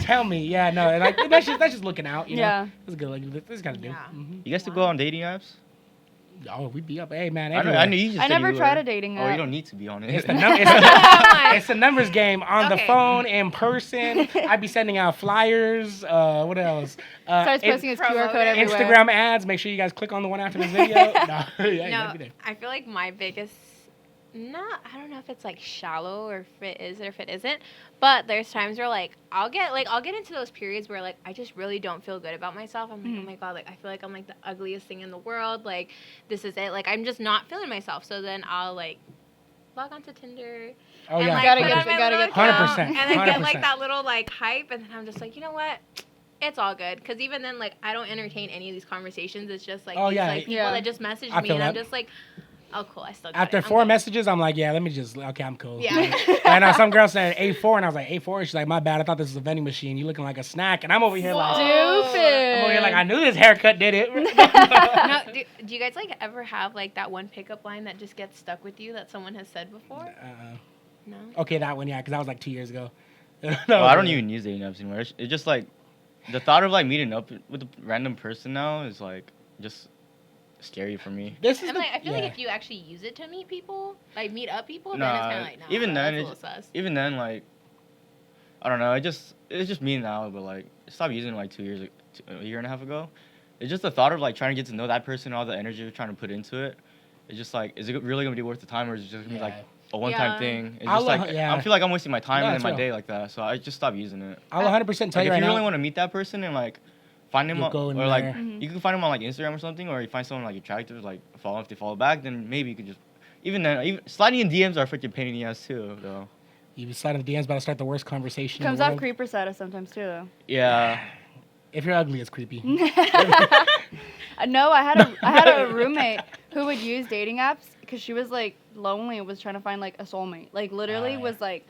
tell me. Yeah, no, and like that's just looking out. You know? Yeah. That's good. Like this gotta do. Yeah. You guys to go on dating apps? Oh, we'd be up. Hey man, I know you just I said never you tried were. a dating Oh, you app. don't need to be on It's it. the it's a numbers game on the Okay. phone, in person. I'd be sending out flyers. What else? Starts posting his QR Promote code it. everywhere. Instagram ads. Make sure you guys click on the one after this video. No, yeah, you No, gotta be there. I feel like my biggest, I don't know if it's like shallow or if it is or if it isn't, but there's times where like I'll get into those periods where like I just really don't feel good about myself. I'm like, oh my god, like I feel like I'm like the ugliest thing in the world. Like this is it. Like I'm just not feeling myself. So then I'll like log onto Tinder. Oh and, yeah, like, Gotta put get- on my gotta little get- account, 100%, and then get like 100%. that little like hype, and then I'm just like, you know what? It's all good, because even then, like, I don't entertain any of these conversations. It's just like Oh, these yeah. like people Yeah. that just message I me, feel and I'm that. just like, oh, cool, I still got After it. I'm 4 good. messages, I'm like, yeah, let me just okay, I'm cool. Yeah. And some girl said A4, and I was like A4. She's like, my bad, I thought this was a vending machine. You looking like a snack, and I'm over here like, Stupid. I'm over here like I knew this haircut did it. No, do you guys like ever have like that one pickup line that just gets stuck with you that someone has said before? No. Okay, that one, yeah, because that was like 2 years ago. Well, I don't even use dating apps anymore. It's just like the thought of like meeting up with a random person now is like just scary for me. This is And the, like, I feel yeah. like if you actually use it to meet people, like meet up people, then Nah, it's kind of like, no, even that's then, a it little sus. even then, like I don't know. It's just me now, but like I stopped using it like 2 years, a year and a half ago. It's just the thought of like trying to get to know that person, all the energy you're trying to put into it. It's just like, is it really gonna be worth the time, or is it just gonna be like a one-time Yeah. thing? It's I'll, just like yeah. I feel like I'm wasting my time No, and it's my real. day like that. So I just stopped using it. I'll 100% tell Like you if right you really now. want to meet that person and like find him You'll on, go in or like there. Mhm. you can find him on like Instagram or something, or you find someone like attractive, like follow if they follow back, then maybe you could just even then even sliding in DMs are freaking pain in the ass too though. You slide in the DMs, about to start the worst conversation. Comes in the off world. creeper status sometimes, too, though. Yeah. If you're ugly, it's creepy. No, I had a roommate who would use dating apps because she was like lonely and was trying to find like a soulmate. Like literally Oh, yeah. was like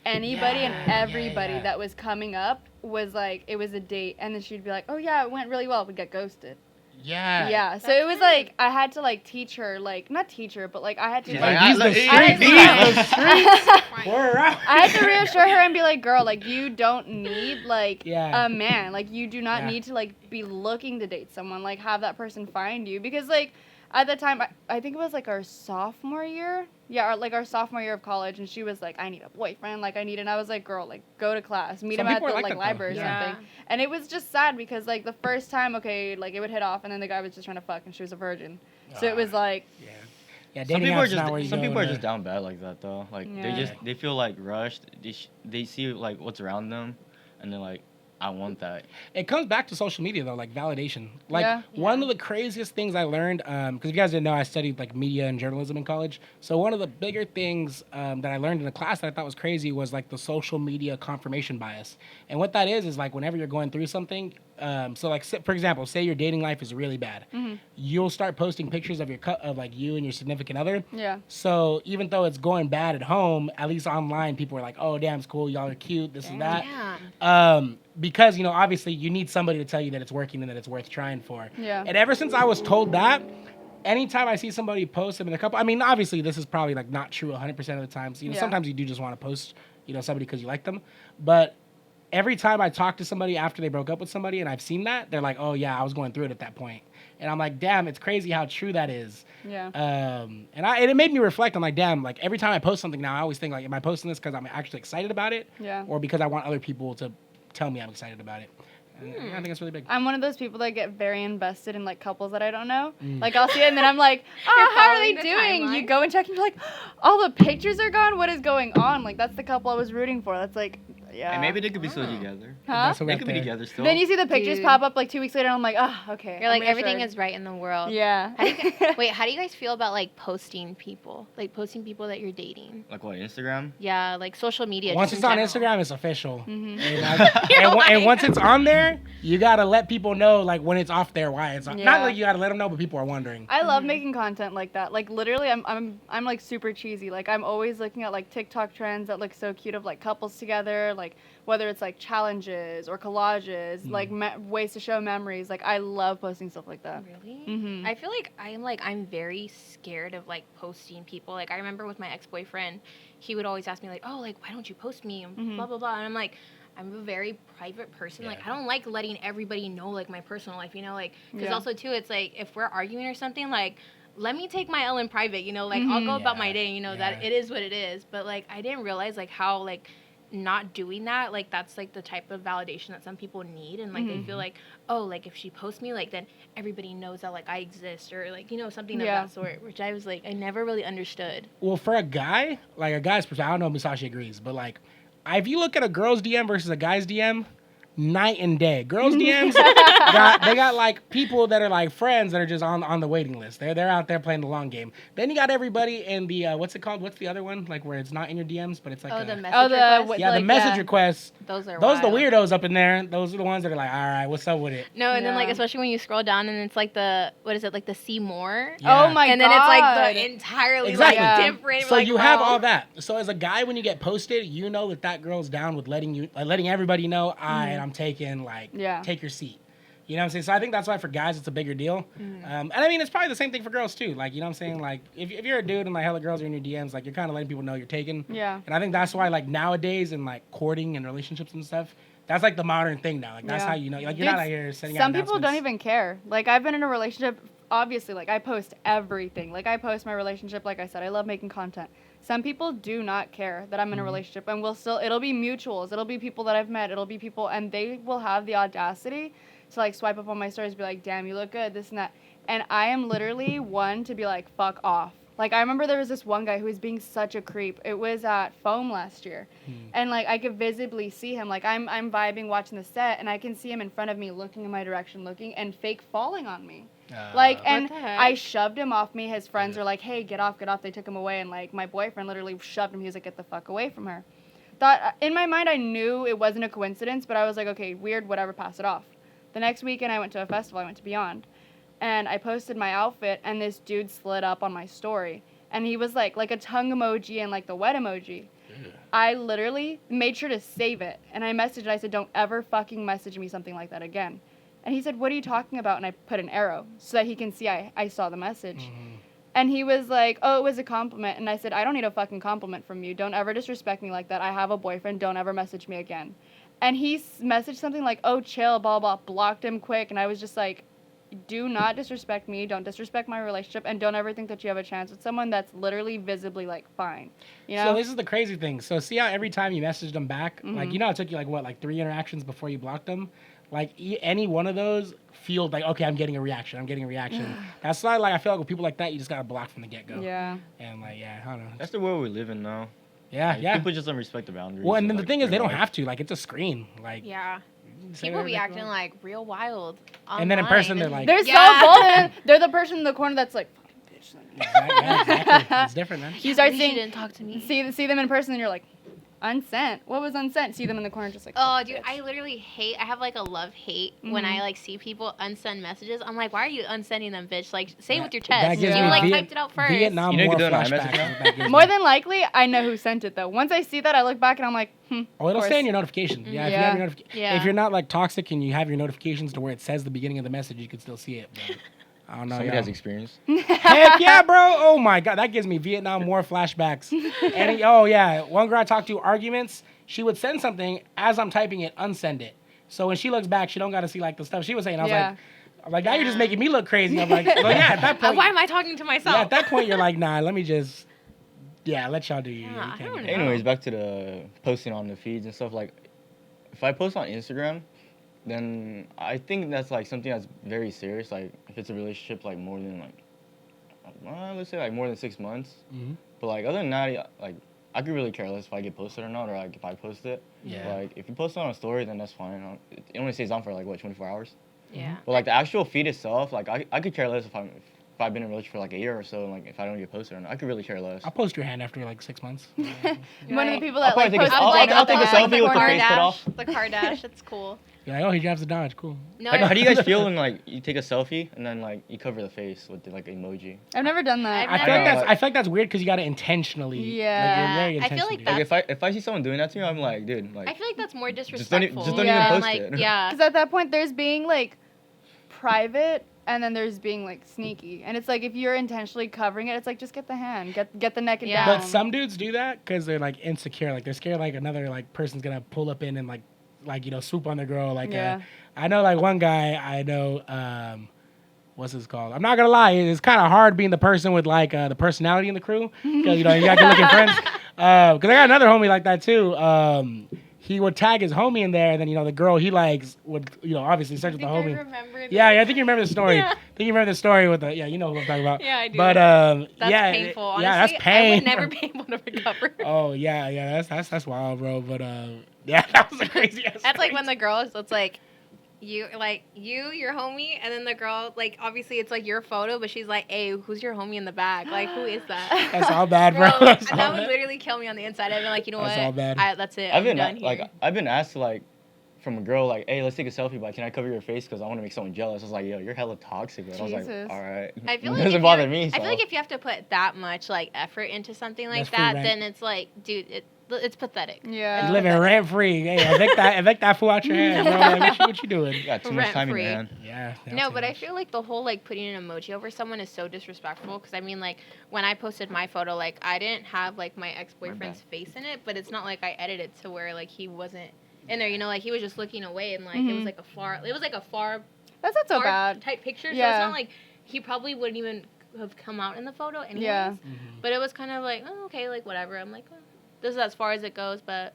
anybody and Yeah, everybody yeah. that was coming up was like it was a date, and then she'd be like, "Oh yeah, it went really well." We'd get ghosted. Yeah. Yeah, so it was like I had to like teach her, like not teach her, but like I had to She's like, like, These the look, streets. these These the the streets. We're out. I had to reassure her and be like, girl, like you don't need like Yeah. a man, like you do not Yeah. need to like be looking to date someone, like have that person find you, because like at the time I think it was like our sophomore year, our sophomore year of college, and she was like, I need a boyfriend, like I need, and I was like, girl, like go to class, meet Some him at people the are like like that, though. library or Yeah. something, and it was just sad because like the first time, okay, like it would hit off, and then the guy was just trying to fuck, and she was a virgin, so it was like. Yeah. Yeah. Some Dating people are apps not where just you some go people are to- just down bad like that though. Like Yeah. they feel like rushed. They see like what's around them, and they're like, I want that. It comes back to social media though, like validation. Like Yeah. one of the craziest things I learned, because if you guys didn't know, I studied like media and journalism in college. So one of the bigger things that I learned in a class that I thought was crazy was like the social media confirmation bias. And what that is like whenever you're going through something. So like for example, say your dating life is really bad, you'll start posting pictures of of like you and your significant other. Yeah. So even though it's going bad at home, at least online, people are like, "Oh, damn, it's cool. Y'all are cute. This and that." Yeah. Because obviously, you need somebody to tell you that it's working and that it's worth trying for. Yeah. And ever since I was told that, anytime I see somebody post them in a couple, I mean, obviously, this is probably like not true 100% of the time. So, Yeah. sometimes you do just want to post, somebody because you like them, but. Every time I talk to somebody after they broke up with somebody and I've seen that, they're like, "Oh yeah, I was going through it at that point." And I'm like, "Damn, it's crazy how true that is." Yeah. And it made me reflect on like, damn, like every time I post something now, I always think like, am I posting this because I'm actually excited about it, Yeah. or because I want other people to tell me I'm excited about it? And I think it's really big. I'm one of those people that get very invested in like couples that I don't know. Mm. Like I'll see it and then I'm like, oh, You're how are they following the doing? timeline. You go and check and you're like, all the pictures are gone. What is going on? Like that's the couple I was rooting for. That's like, yeah. And maybe they could be still together. Huh? That's what They got could be there. together still. Then you see the pictures Dude. pop up like 2 weeks later and I'm like, oh, okay. You're like I'm everything reassured. is right in the world. Yeah. How do you, wait, how do you guys feel about like posting people? Like posting people that you're dating? Like what, Instagram? Yeah, like social media. Once just it's in on general. Instagram, it's official. Mhm. And once it's on there, you gotta let people know like when it's off there why it's on. Yeah. Not like you gotta let them know, but people are wondering. I love making content like that. Like literally, I'm like super cheesy. Like I'm always looking at like TikTok trends that look so cute of like couples together. Like whether it's like challenges or collages, like ways to show memories. Like I love posting stuff like that. Really? Mhm. I feel like I'm very scared of like posting people. Like I remember with my ex-boyfriend, he would always ask me like, "Oh, like why don't you post me?" and Mhm. blah blah blah. And I'm like, I'm a very private person. Like I don't like letting everybody know like my personal life, like because Yeah. also too it's like if we're arguing or something like let me take my L in private, like I'll go about my day, that Yeah. it is what it is. But like I didn't realize like how like not doing that, like that's like the type of validation that some people need, and like they feel like, oh, like if she posts me, like then everybody knows that like I exist, or like something of Yeah. that sort, which I was like I never really understood. Well, for a guy, like a guy's perspective, I don't know if Musashi agrees, but like, if you look at a girl's DM versus a guy's DM, night and day. Girls' DMs, they got like people that are like friends that are just on the waiting list. They're out there playing the long game. Then you got everybody in the what's it called? What's the other one? Like where it's not in your DMs, but it's like The message Oh, the request? what- yeah, the like, message yeah. requests. Those are Those are the wild. weirdos up in there. Those are the ones that are like, all right, what's up with it? No, and then like Yeah. especially when you scroll down and it's like what is it, like the see more? Yeah. Oh my And god. then it's like the entirely Exactly. like Yeah. different. So like, you have wow. all that. So as a guy, when you get posted, you know that girl's down with letting everybody know, all right, I'm taking Yeah. take your seat. You know what I'm saying? So I think that's why for guys it's a bigger deal. And I mean it's probably the same thing for girls too. Like, you know what I'm saying? Like if you're a dude and like hella girls are in your DMs, like you're kind of letting people know you're taken. Yeah. And I think that's why like nowadays in like courting and relationships and stuff, that's like the modern thing now. Like that's Yeah. how you know. Like you're Dude, not out here sending out Some people don't announcements. even care. Like I've been in a relationship, obviously, like I post everything. Like I post my relationship, like I said, I love making content. Some people do not care that I'm in a relationship, and it'll be mutuals. It'll be people that I've met. It'll be people, and they will have the audacity to like swipe up on my stories, be like, damn, you look good, this and that. And I am literally one to be like, fuck off. Like I remember there was this one guy who was being such a creep. It was at Foam last year. And like I could visibly see him. Like I'm vibing watching the set, and I can see him in front of me looking in my direction, and fake falling on me. And What the heck? I shoved him off me. His friends are like, hey, get off. They took him away. And like my boyfriend literally shoved him. He was like, get the fuck away from her. In my mind, I knew it wasn't a coincidence, but I was like, okay, weird, whatever, pass it off. The next weekend I went to a festival. I went to Beyond. And I posted my outfit, and this dude slid up on my story. And he was like a tongue emoji and like the wet emoji. I literally made sure to save it. And I messaged, I said, don't ever fucking message me something like that again. And he said, what are you talking about? And I put an arrow so that he can see I saw the message. And he was like, oh, it was a compliment. And I said, I don't need a fucking compliment from you. Don't ever disrespect me like that. I have a boyfriend. Don't ever message me again. And he messaged something like, oh, chill, blah, blah, blocked him quick. And I was just like, do not disrespect me. Don't disrespect my relationship. And don't ever think that you have a chance with someone that's literally visibly, like, fine. You know? So this is the crazy thing. So see how every time you messaged them back, like, you know, it took you, like 3 interactions before you blocked them? Like, any one of those feel like, okay, I'm getting a reaction. That's why, like, I feel like with people like that, you just got to block from the get-go. Yeah. And, like, yeah, I don't know. That's the world we live in now. Yeah, Like, yeah. People just don't respect the boundaries. Well, and then of, the thing is, they their don't life. have to. Like, it's a screen. Like, Yeah. say People whatever be they acting want. like real wild. And then in online. person, they're like, They're Yeah. so bold. And they're the person in the corner that's like, fucking bitch. exactly. It's different, man. You start She seeing, didn't talk to me. see them in person, and you're like, unsent. What was unsent? See them in the corner, just like, Oh, fucking dude, bitch. I literally hate. I have like a love-hate when I like see people unsend messages. I'm like, why are you unsending them, bitch? Like, say it with your That chest. gives You me like Viet- typed it out first. Vietnam You know you War can do it on flashbacks. iMessage now? is what that gives More me. than likely, I know who sent it though. Once I see that, I look back and I'm like, Oh, of it'll course. stay in your notification. Yeah, if you Yeah. have your Yeah. if you're not like toxic and you have your notifications to where it says the beginning of the message, you can still see it. But I don't know. Somebody y'all. has experience. Heck yeah, bro! Oh my god, that gives me Vietnam War flashbacks. And oh yeah, one girl I talked to, arguments. She would send something as I'm typing it, unsend it. So when she looks back, she don't got to see like the stuff she was saying. I was Yeah. like, now you're just making me look crazy. I'm like, well, yeah, at that point, Why am I talking to myself? yeah, at that point, you're like, nah, let me just, yeah, let y'all do you. Yeah, You I can't don't do know. that. Anyways, back to the posting on the feeds and stuff. Like, if I post on Instagram, then I think that's like something that's very serious. Like, if it's a relationship, like more than like, let's say like more than 6 months. Mhm. But like other than that, like I could really care less if I get posted or not, or like if I post it. Yeah. Like if you post it on a story, then that's fine. It only stays on for like what 24 hours. Yeah. But like the actual feed itself, like I could care less if I've been in a relationship for like a year or so, and like if I don't get posted or not, I could really care less. I'll post your hand after like 6 months. One of the Right. people I'll that like probably take a- posted I'll- like I'll take a up selfie the with the corner. face cut off. The Kardashian, that's cool. You're like, oh, he drives the Dodge, cool. No, Like, how do you guys feel when like you take a selfie and then like you cover the face with the, like emoji? I've never done that. I've I feel like never- I feel like that's weird because you got to intentionally. Yeah. Like, you're very I feel like intentionally. Like if I see someone doing that to me, I'm like, dude, like I feel like that's more just disrespectful. don't Yeah. even post like, it. Yeah. Because at that point, there's being like private, and then there's being like sneaky. And it's like if you're intentionally covering it, it's like just get the hand, get the neck and Yeah. down. But some dudes do that because they're like insecure, like they're scared like another like person's gonna pull up in and like you know swoop on their girl. Like Yeah. I know like one guy I know, what's this called? I'm not gonna lie, it's kind of hard being the person with like the personality in the crew because you know you got good looking friends. Because I got another homie like that too. He would tag his homie in there, and then you know the girl he likes would you know obviously search with the homie. remember Yeah, I think you remember the story. Yeah. I think you remember the story with the you know who I'm talking about. Yeah, I do. But That's yeah, painful. Honestly, yeah, that's pain. I would never be able to recover. Oh yeah, that's wild, bro. But yeah, that was a crazy. That's like when the girls, it's like you, your homie, and then the girl, like obviously it's like your photo, but she's like, hey, who's your homie in the back? Like, who is that? That's all bad, bro. Bro, That's all that would bad. literally kill me on the inside. I'd be like, you know That's what? all bad. That's it. I've I'm been done here. like I've been asked like from a girl like, hey, let's take a selfie, but can I cover your face because I want to make someone jealous? I was like, yo, you're hella toxic. But I was Jesus. like, all right. I feel it like doesn't if bother you're- me. I feel so. like if you have to put that much like effort into something like That's free that, rent. then it's like, dude, it's pathetic. Yeah. He's living rent free. Hey, evict that fool out your hand, bro. Like, what you doing? you got too much time in your hand. Yeah. No, but I feel like the whole like putting an emoji over someone is so disrespectful. Because I mean, like when I posted my photo, like I didn't have like my ex-boyfriend's face in it, but it's not like I edited to where like he wasn't in there. You know, like he was just looking away, and like it was like a far That's not so far bad. type picture. So Yeah. it's not like he probably wouldn't even have come out in the photo anyways. Yeah. Mm-hmm. But it was kind of like, oh, okay, like whatever. I'm like, this is as far as it goes, but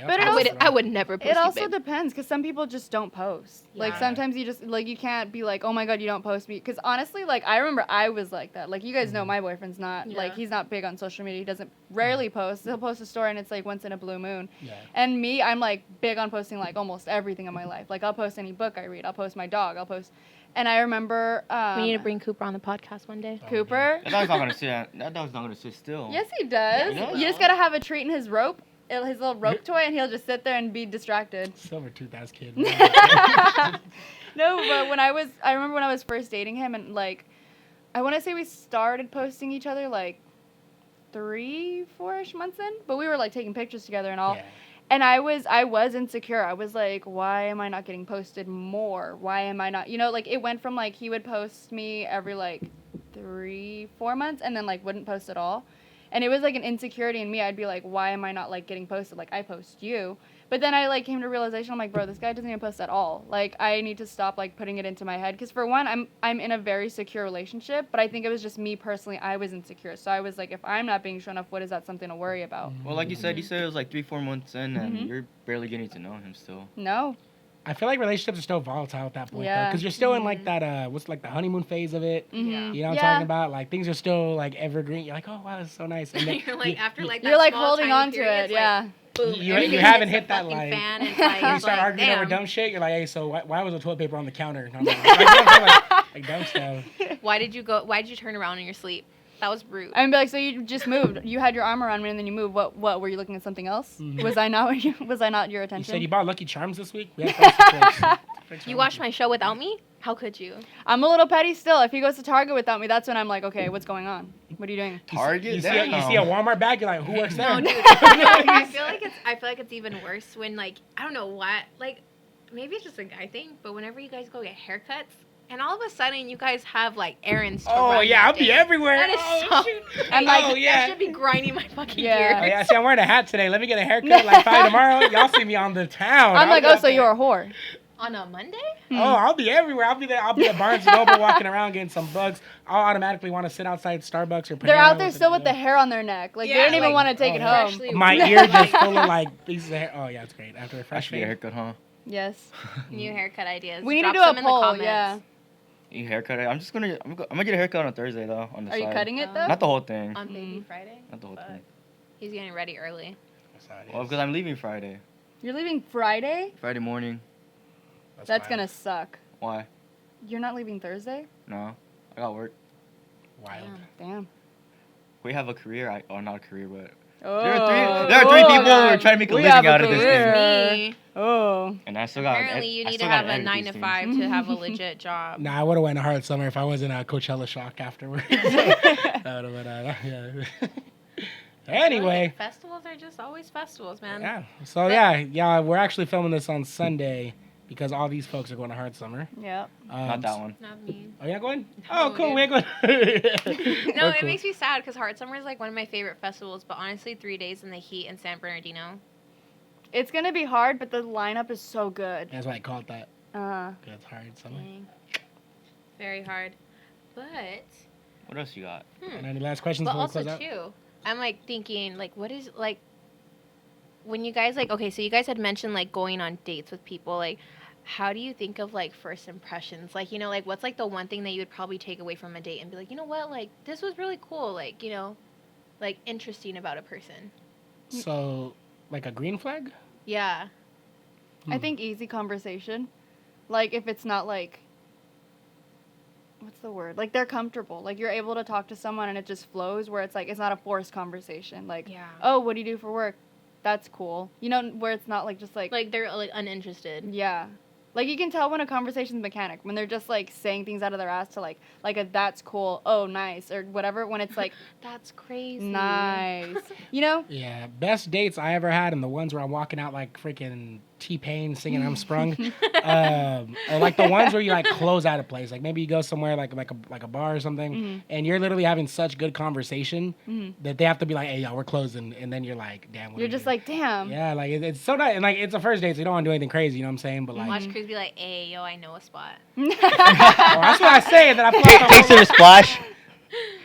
But it I would never post It also babe. depends because some people just don't post. Like Yeah. sometimes you just like you can't be like, oh my god, you don't post me. Because honestly, like I remember I was like that. Like you guys know my boyfriend's not like Yeah. he's not big on social media. He doesn't rarely post. He'll post a story and it's like once in a blue moon. Yeah. And me, I'm like big on posting like almost everything in my life. Like I'll post any book I read. I'll post my dog. I'll post. And I remember we need to bring Cooper on the podcast one day. Cooper. That dog's not gonna sit. That dog's not gonna sit still. Yes, he does. Yeah, he does. You just gotta have a treat in his rope, his little rope toy, and he'll just sit there and be distracted. Silver tooth ass kid. No, but I remember when I was first dating him, and like, I want to say we started posting each other like 3-4ish months in, but we were like taking pictures together and all. Yeah. And I was insecure. I was like, why am I not getting posted more? Why am I not, like it went from like he would post me every like 3-4 months and then like wouldn't post at all. And it was like an insecurity in me. I'd be like, why am I not like getting posted? Like I post you. But then I like came to realization, I'm like, bro, this guy doesn't even post at all. Like I need to stop like putting it into my head. Cause for one, I'm in a very secure relationship, but I think it was just me personally. I was insecure. So I was like, if I'm not being shown up, what is that something to worry about? Well, like you said it was like 3-4 months in, and you're barely getting to know him still. No. I feel like relationships are still volatile at that point, Yeah. because you're still in like that what's like the honeymoon phase of it. Mm-hmm. Yeah. You know what I'm talking about? Like things are still like evergreen. You're like, oh wow, this is so nice. And then You're like, after like that You're like small, holding tiny on to period, it, it's yeah. Like, boom, You everything haven't hits hit the that fucking line. fan, and it's when like, you it's start like, arguing over damn. dumb shit, you're like, hey, so why was the toilet paper on the counter? And I'm like dumb stuff. Why did you turn around in your sleep? That was rude. I'd be like, so you just moved. You had your arm around me and then you moved. What were you looking at something else? Mhm. Was I not your You attention? said you bought Lucky Charms this week? We had You watched my show without me? How could you? I'm a little petty still. If he goes to Target without me, that's when I'm like, okay, what's going on? What are you doing? Target? You see a Walmart bag, you're like, who works there? No, dude. I feel like it's even worse when like I don't know what, like maybe it's just a guy thing, but whenever you guys go get haircuts and all of a sudden you guys have like errands to Oh run yeah, that I'll be day. everywhere. That is oh, so shoot. I'm like, oh yeah. That should be grinding my fucking Yeah. Oh, gears. yeah, see, I'm wearing a hat today. Let me get a haircut like 5 tomorrow. Y'all see me on the town. I'm I'll like, be oh, out so there. you're a whore. On a Monday? Oh, I'll be everywhere. I'll be there. I'll be at Barnes and Noble walking around getting some bugs. I'll automatically want to sit outside Starbucks or. They're Panera out there still with the hair on their neck. Like, they don't even like, want to take oh, it yeah. home. Freshly My washed. ear just full of like pieces of hair. Oh yeah, it's great. After a I fresh should get a fade. haircut, huh? Yes. New haircut ideas. We need Drop to do a some in the poll, comments. yeah. You haircut? I'm gonna get a haircut on Thursday though. On the Are side. you cutting it, though? Not the whole thing. On Baby Friday? Not the whole Fuck. thing. He's getting ready early. That's how it is. Well, because I'm leaving Friday. You're leaving Friday? Friday morning. That's wild. going to suck. Why? You're not leaving Thursday? No, I got work. Wild. Damn. We have a career. Not a career, but Oh. there are three people who are trying to make a living have out of this career. thing. Me. Oh. And I still got. Apparently, you I need to still have gotta a edit 9 these to things. 5 to have a legit job. Nah, I would have went a hard summer if I was in a Coachella shock afterwards. That would've been, yeah. Anyway. Festivals are just always festivals, man. Yeah. So yeah, we're actually filming this on Sunday because all these folks are going to Hard Summer. Yep. Not that one. Not me. Are you not going? No, Oh, cool. dude. We ain't going. No, Oh, it cool. makes me sad because Hard Summer is like one of my favorite festivals, but honestly, 3 days in the heat in San Bernardino. It's going to be hard, but the lineup is so good. That's why I called that. It's Hard Summer. Dang. Very hard. But What else you got? And any last questions But before we also close out? too, I'm like thinking like, what is like when you guys like okay, so you guys had mentioned like going on dates with people. Like, how do you think of like first impressions? Like, like what's like the one thing that you would probably take away from a date and be like, you know what, like this was really cool, like like interesting about a person. So, like a green flag? Yeah. I think easy conversation. Like, if it's not like, what's the word? Like, they're comfortable. Like, you're able to talk to someone and it just flows, where it's like, it's not a forced conversation. Like, Yeah. oh, what do you do for work? That's cool. Where it's not like just like, Like they're like uninterested. yeah. Like, you can tell when a conversation's mechanic, when they're just like saying things out of their ass to like a that's cool, oh, nice, or whatever, when it's like, That's crazy. nice. Yeah, best dates I ever had, and the ones where I'm walking out like freaking T-Pain singing "I'm Sprung," are like the ones where you like close out a place. Like maybe you go somewhere like a bar or something, and you're literally having such good conversation that they have to be like, "Hey, y'all, we're closing," and then you're like, "Damn." What You're do we just do? like, damn. Yeah, like it's so nice, and like it's a first date, so you don't want to do anything crazy. You know what I'm saying? But like, Watch Cruz be like, hey, yo, I know a spot. oh, that's what I say. And then I pull out the Thanks to the splash.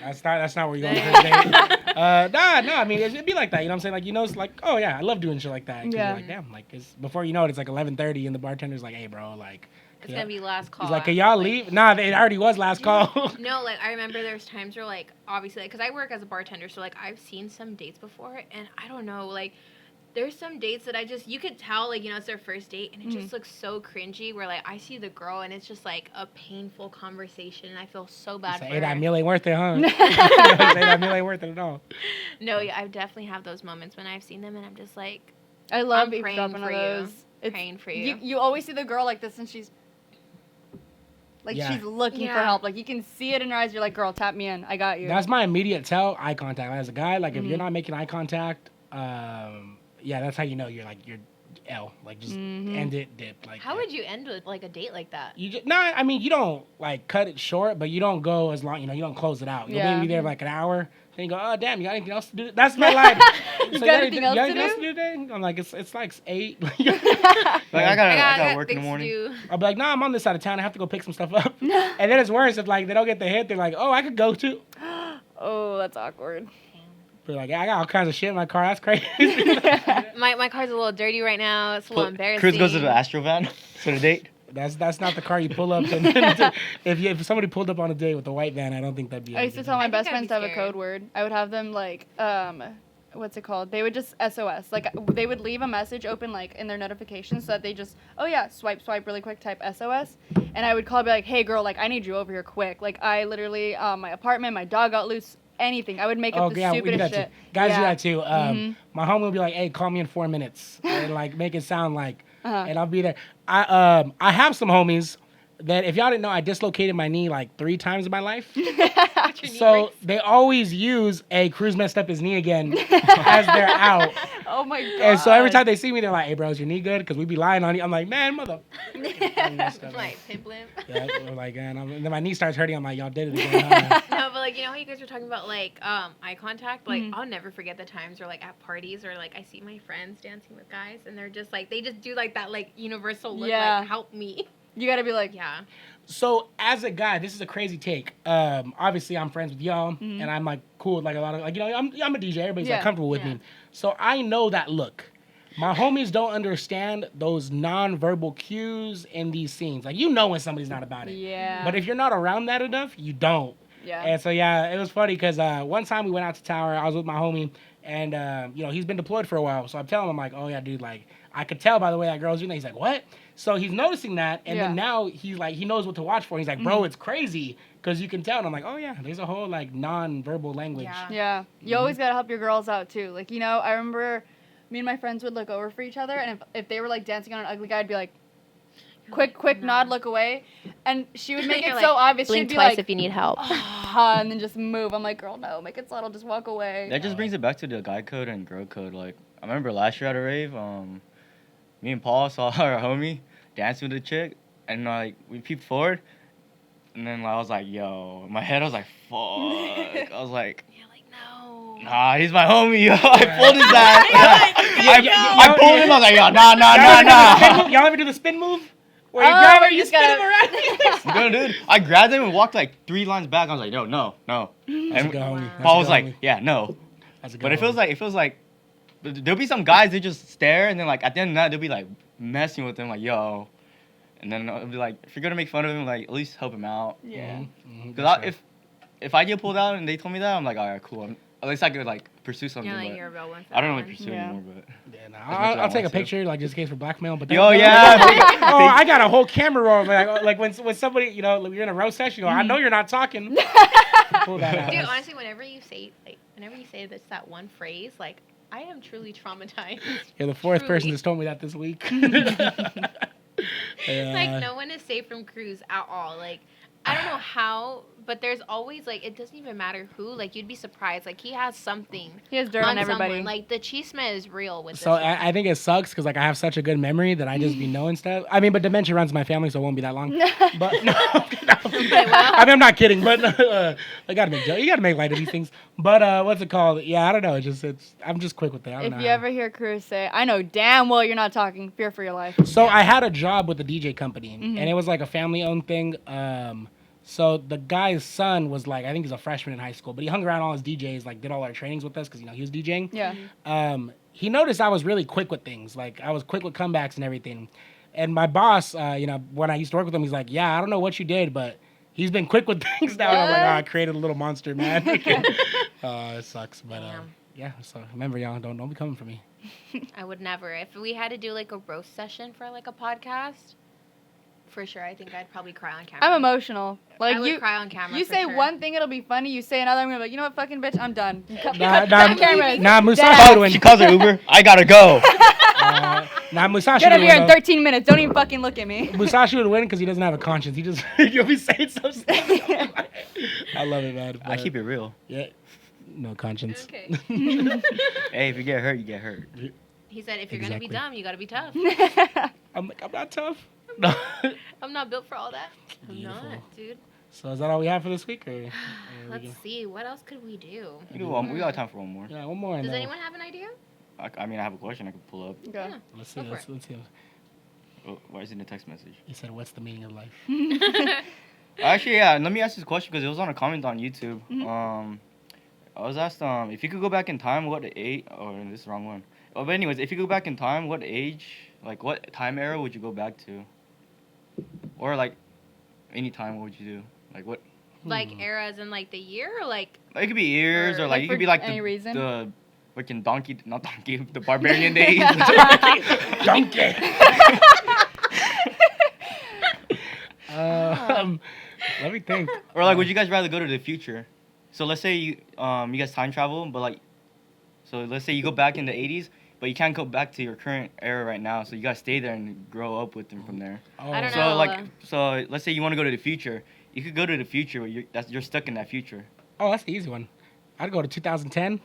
That's not where you go on the first date. No, I mean it'd be like that. You know what I'm saying? Like it's like, oh yeah, I love doing shit like that. 'Cause Yeah. you're like, damn, like it's before you know it, it's like 11:30, and the bartender's like, hey, bro, like. It's gonna be last call. He's like, can y'all leave? Nah, it already was last call. No, like I remember there's times where like obviously like because I work as a bartender, so like I've seen some dates before, and I don't know, like there's some dates that you could tell like it's their first date, and it just looks so cringy. Where like I see the girl, and it's just like a painful conversation, and I feel so bad Say, for hey, that her. meal ain't worth it, huh? Say that meal ain't worth it at all. No, yeah, I definitely have those moments when I've seen them, and I'm just like, I love I'm praying eavesdropping for on you. those. It's- praying for you. You always see the girl like this, and she's like, Yeah. she's looking for Yeah. help. Like, you can see it in her eyes. You're like, girl, tap me in. I got you. That's my immediate tell. Eye contact. As a guy, like if you're not making eye contact, yeah, that's how you know you're L. Like just end it, dip. Like How would you end with like a date like that? you just I mean you don't like cut it short, but you don't go as long. You don't close it out. You'll maybe be there for like an hour. Then you go, oh damn, you got anything else to do? That's my life. You got anything else to do today? I'm like, it's like 8. Like I gotta work in the things to morning. do. I'll be like, nah, I'm on this side of town. I have to go pick some stuff up. And then it's worse if like they don't get the hit. They're like, oh, I could go too. Oh, that's awkward. They're like, yeah, I got all kinds of shit in my car. That's crazy. My car's a little dirty right now. It's a little embarrassing. Cruz goes to the Astro van for the date. That's not the car you pull up. To, if somebody pulled up on a date with a white van, I don't think that'd be. I used to tell my think best I'd friends be to have a scared. code word. I would have them like, what's it called? They would just SOS. Like they would leave a message open like in their notifications so that they just, oh yeah, swipe really quick, type SOS, and I would call, be like, hey girl, like I need you over here quick. Like I literally, my apartment, my dog got loose. Anything. I would make up the we do stupidest that shit. too. Guys Yeah. do that too. My homie will be like, "Hey, call me in 4 minutes," and like make it sound like, and I'll be there. I have some homies that if y'all didn't know, I dislocated my knee like 3 times in my life. So they always use a Cruz messed up his knee again as they're out. Oh my god. And so every time they see me, they're like, "Hey, bro, is your knee good?" Because we be lying on you. I'm like, "Man, mother." Like pimp limp. Yeah, we're like, and then my knee starts hurting. I'm like, "Y'all did it again." Huh?" No, but like you know how you guys were talking about like eye contact. Like I'll never forget the times where like at parties or like I see my friends dancing with guys and they're just like they just do like that like universal look Yeah. like help me. You gotta be like, Yeah. So as a guy, this is a crazy take. Obviously, I'm friends with y'all, and I'm like cool with like a lot of like I'm a DJ. Everybody's like comfortable with me, so I know that look. My homies don't understand those non-verbal cues in these scenes. Like you know when somebody's not about it. Yeah. But if you're not around that enough, you don't. Yeah. And so yeah, it was funny because one time we went out to Tower. I was with my homie, and he's been deployed for a while. So I'm telling him like, oh yeah, dude, like I could tell by the way that girl's doing that. He's like, what? So he's noticing that, and then now he's like, he knows what to watch for. He's like, bro, it's crazy because you can tell. And I'm like, oh yeah, there's a whole like non-verbal language. Yeah. Yeah. You always gotta help your girls out too. Like, I remember me and my friends would look over for each other, and if they were like dancing on an ugly guy, I'd be like, quick nod, look away. And she would make it You're so like, obvious. Blink She'd be twice like, if you need help. and then just move. I'm like, girl, no, make it subtle, just walk away. That just brings it back to the guy code and girl code. Like I remember last year at a rave, me and Paul saw our homie dancing with a chick, and like we peeped forward, and then I was like, yo, in my head I was like, fuck. I was like, You're like no. nah, he's my homie, yo. I pulled his ass. I pulled him. I was like, yo, nah. Y'all ever do the spin move? Where you Oh, grab where her, you you just spin gotta- him around. No, dude. I grabbed him and walked like 3 lines back. I was like, no. That's a And good homie. That's Paul a was good like, homie. yeah, no. That's a good But it homie. feels like there'll be some guys that just stare, and then like at the end of the night they'll be like messing with him, like yo, and then I'll be like, if you're gonna make fun of him, like at least help him out. Yeah. Because if I get pulled out and they told me that, I'm like, all right, cool. At least I could like pursue something. You're like but you're a real one. For I don't that really one. pursue Yeah. anymore, but Yeah, nah, much as I I'll take a want to. picture, like just in case for blackmail. But yo, yeah. Oh, I got a whole camera roll. Like when somebody, you're in a roast session, you go, I know you're not talking. Pull that out. Dude, honestly, whenever you say this that one phrase, like I am truly traumatized. You're the fourth person Truly. that's told me that this week. Like no one is safe from Cruz at all. Like I don't know how, but there's always like it doesn't even matter who. Like you'd be surprised. Like he has something. He has dirt on everybody. Someone. Like the chisme is real with So this. I think it sucks because like I have such a good memory that I just be knowing stuff. I mean, but dementia runs in my family, so it won't be that long. But no, I mean I'm not kidding. But I gotta make you gotta make light of these things. But what's it called? Yeah, I don't know. I'm just quick with it. I don't If know. you ever hear Cruz say, I know damn well you're not talking, fear for your life. So I had a job with a DJ company, and it was like a family-owned thing. So the guy's son was like, I think he's a freshman in high school, but he hung around all his DJs, like did all our trainings with us because he was DJing. Yeah. He noticed I was really quick with things, like I was quick with comebacks and everything. And my boss, when I used to work with him, he's like, yeah, I don't know what you did, but he's been quick with things now. And I'm like, I created a little monster, man. It sucks, but yeah. So remember, y'all, don't be coming for me. I would never. If we had to do like a roast session for like a podcast, for sure, I think I'd probably cry on camera. I'm emotional. Like I would cry on camera. You for say sure. one thing, it'll be funny. You say another, I'm gonna be like, you know what, fucking bitch, I'm done. Musashi would win. She calls her Uber. I gotta go. Musashi Get would up here in win. 13 minutes. Don't even fucking look at me. Musashi would win because he doesn't have a conscience. He just you'll be saying some stuff. I love it, man. I keep it real. Yeah, no conscience. Okay. Hey, if you get hurt, you get hurt. He said, if you're gonna be Exactly. dumb, you gotta be tough. I'm like, I'm not tough. No. I'm not built for all that. I'm Beautiful. not, dude. So is that all we have for this week, or we Let's can- see. What else could we do? We got time for one more. Yeah, one more. and Does then anyone have an idea? I mean, I have a question I could pull up. Go. Yeah. Let's see. Go for Let's see. Oh, why is it in a text message? He said, "What's the meaning of life?" Actually, yeah. Let me ask this question because it was on a comment on YouTube. Mm-hmm. I was asked if you could go back in time, what age? Oh, this is the wrong one. Oh, but anyways, if you could go back in time, what age, like what time era would you go back to? Or like, any time, what would you do? Like what? Like eras in like the year, or like It could be years, or Like like it for could be like any reason? the freaking not donkey, the barbarian days. Donkey. Let me think. Or like, would you guys rather go to the future? So let's say you guys time travel, but like, so let's say you go back in the 80s, but you can't go back to your current era right now. So you gotta stay there and grow up with them from there. Oh. I don't So know. like, so let's say you want to go to the future. You could go to the future, but you're stuck in that future. Oh, that's the easy one. I'd go to 2010.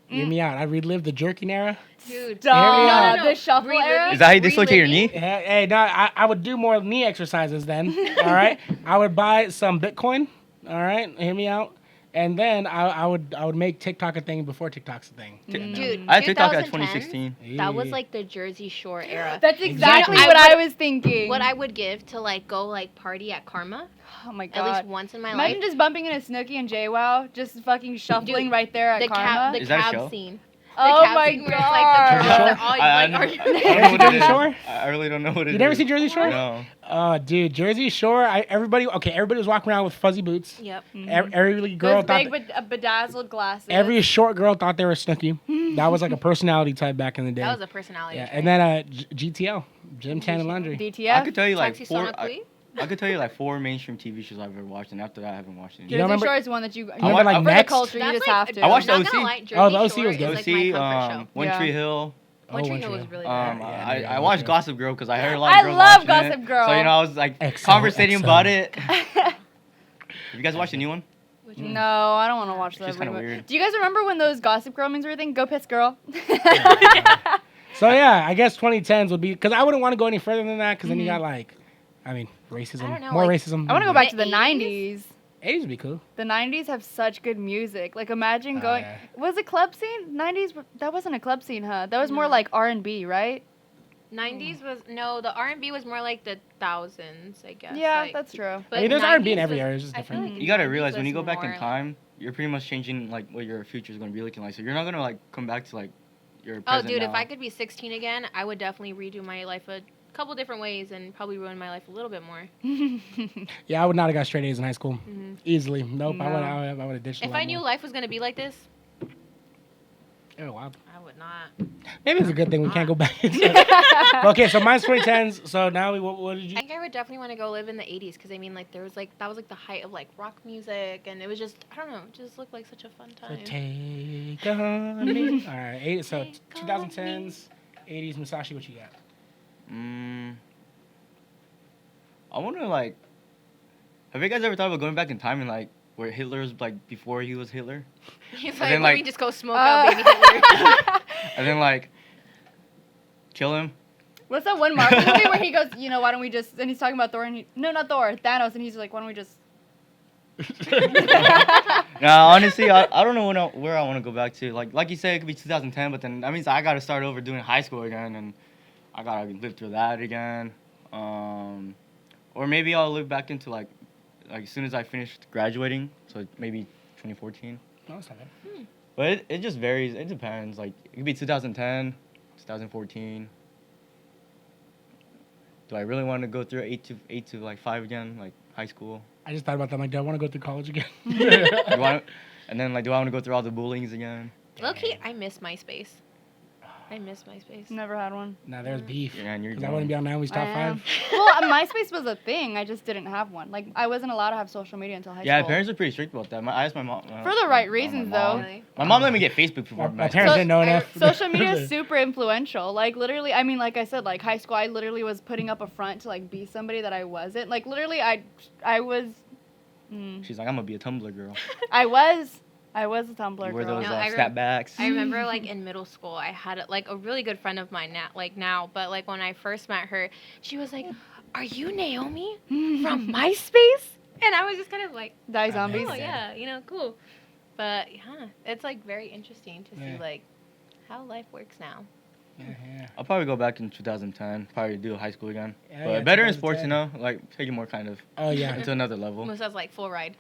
Hear me out. I'd relive the jerking era. dude. Stop. No, no. The shuffle Reliving- era? Is that how you dislocate your knee? Hey, no, I would do more knee exercises then. All right, I would buy some Bitcoin. All right, hear me out. And then I would make TikTok a thing before TikTok's a thing. Dude, I had TikTok at 2010, 2016. that was like the Jersey Shore era. That's exactly I what would- I was thinking. What I would give to like go like party at Karma Oh my at god. least once in my Imagine life. just bumping into Snooki and JWoww, just fucking shuffling Dude, right there at The Karma. the Is that a cab show? scene. Oh cab my scene where it's like the god. girls are all I like know- arguing. I don't know Jersey what it is. Shore? I really don't know what it is. You never seen Jersey Shore? No. Dude, Jersey Shore. Everybody was walking around with fuzzy boots. Yep. Every girl Those thought. big bedazzled glasses. Every short girl thought they were Snooki. That was like a personality type back in the day. That was a personality. yeah, trait. and then GTL, Gym Tan and Laundry. DTF. I could tell you like Taxi four. Sonokui? I could tell you like 4 mainstream TV shows I've ever watched, and after that I haven't watched any. You don't Jersey remember- Shore is one that you remember, like, for Next? the culture you That's just like- have to. I watched Not OC. gonna lie, Jersey Oh, the OC Shore was good. is like my comfort show. One Yeah. Tree Hill. One Tree One Hill Tree was Hill. really good. I watched Gossip Girl because I heard a lot of I girls love watching Gossip it. Girl. So I was like XO, conversating XO. about it. Have you guys watched the new one? Which one? No, I don't want to watch that. She's kinda reboot. weird. Do you guys remember when those Gossip Girl memes were a thing? Go Piss Girl. So yeah, I guess 2010s would be because I wouldn't want to go any further than that because then you got like, racism, I don't know, more like- racism. I want to go back to The the 80s? 90s. 80s would be cool. The 90s have such good music. Like imagine Oh, going. yeah. Was it club scene? 90s. That wasn't a club scene, huh? That was more No. like R&B, right? 90s was no, the R&B was more like the thousands, I guess. Yeah, like, that's true. but I mean, there's R&B in 90s every was- area. It's just I feel different. like You gotta 90s realize when was you go back in more, time, you're pretty much changing like what your future is gonna be looking like. So you're not gonna like come back to like your Oh, present dude, now. if I could be 16 again, I would definitely redo my life a couple different ways and probably ruin my life a little bit more. Yeah, I would not have got straight A's in high school Mhm. easily. Nope, No. I would have ditched. a If lot I knew more. life was gonna be like this, Oh wow. I would not. Maybe it's a good thing we can't go back. Okay, so mine's 2010s. So now what did you? I think I would definitely want to go live in the 80s because I mean, like, there was like that was like the height of like rock music, and it was just I don't know, it just looked like such a fun So time. take on me. All right, so Take 2010s, 80s, Musashi. What you got? I wonder like, have you guys ever thought about going back in time and like where Hitler's like before he was Hitler, He's And like, then, let me like- just go smoke out baby Hitler. and then like kill him? What's that one Marvel movie where he goes, why don't we just, and he's talking about Thor, and no, not Thor, Thanos, and he's like, why don't we just, Nah, honestly, I don't know where I want to go back to. Like you said, it could be 2010, but then that means I got to start over doing high school again, and I got to live through that again. Or maybe I'll live back into like as soon as I finished graduating, so maybe 2014. No, it's not bad. But it just varies. It depends. Like it could be 2010, 2014. Do I really want to go through 8 to like 5 again, like high school? I just thought about that. I'm like, do I want to go through college again? And then like, do I want to go through all the bullyings again? Low key, I miss MySpace. I miss MySpace. never had one. Nah, there's beef. Yeah, and you're Because I wouldn't be on Naomi's top I am. 5. Well, MySpace was a thing. I just didn't have one. Like, I wasn't allowed to have social media until high Yeah, school. parents are pretty strict about that. I asked my mom. For the right reasons, though. Really? My mom let me get Facebook before My MySpace. parents didn't know enough. Social media is super influential. Like, literally, I mean, like I said, like, high school, I literally was putting up a front to, like, be somebody that I wasn't. Like, literally, I was... She's like, I'm gonna be a Tumblr girl. I was... I was a Tumblr You wear girl. those No, I snapbacks. I remember like in middle school, I had like a really good friend of mine now, but like when I first met her, she was like, "Are you Naomi from MySpace?" And I was just kind of like, Die zombies. "Oh yeah, cool." But yeah, it's like very interesting to see Yeah. like how life works now. Yeah. I'll probably go back in 2010. Probably do high school again. Yeah, But yeah, better in sports, 2010. like take it more kind of Oh yeah. into another level. Musa's like full ride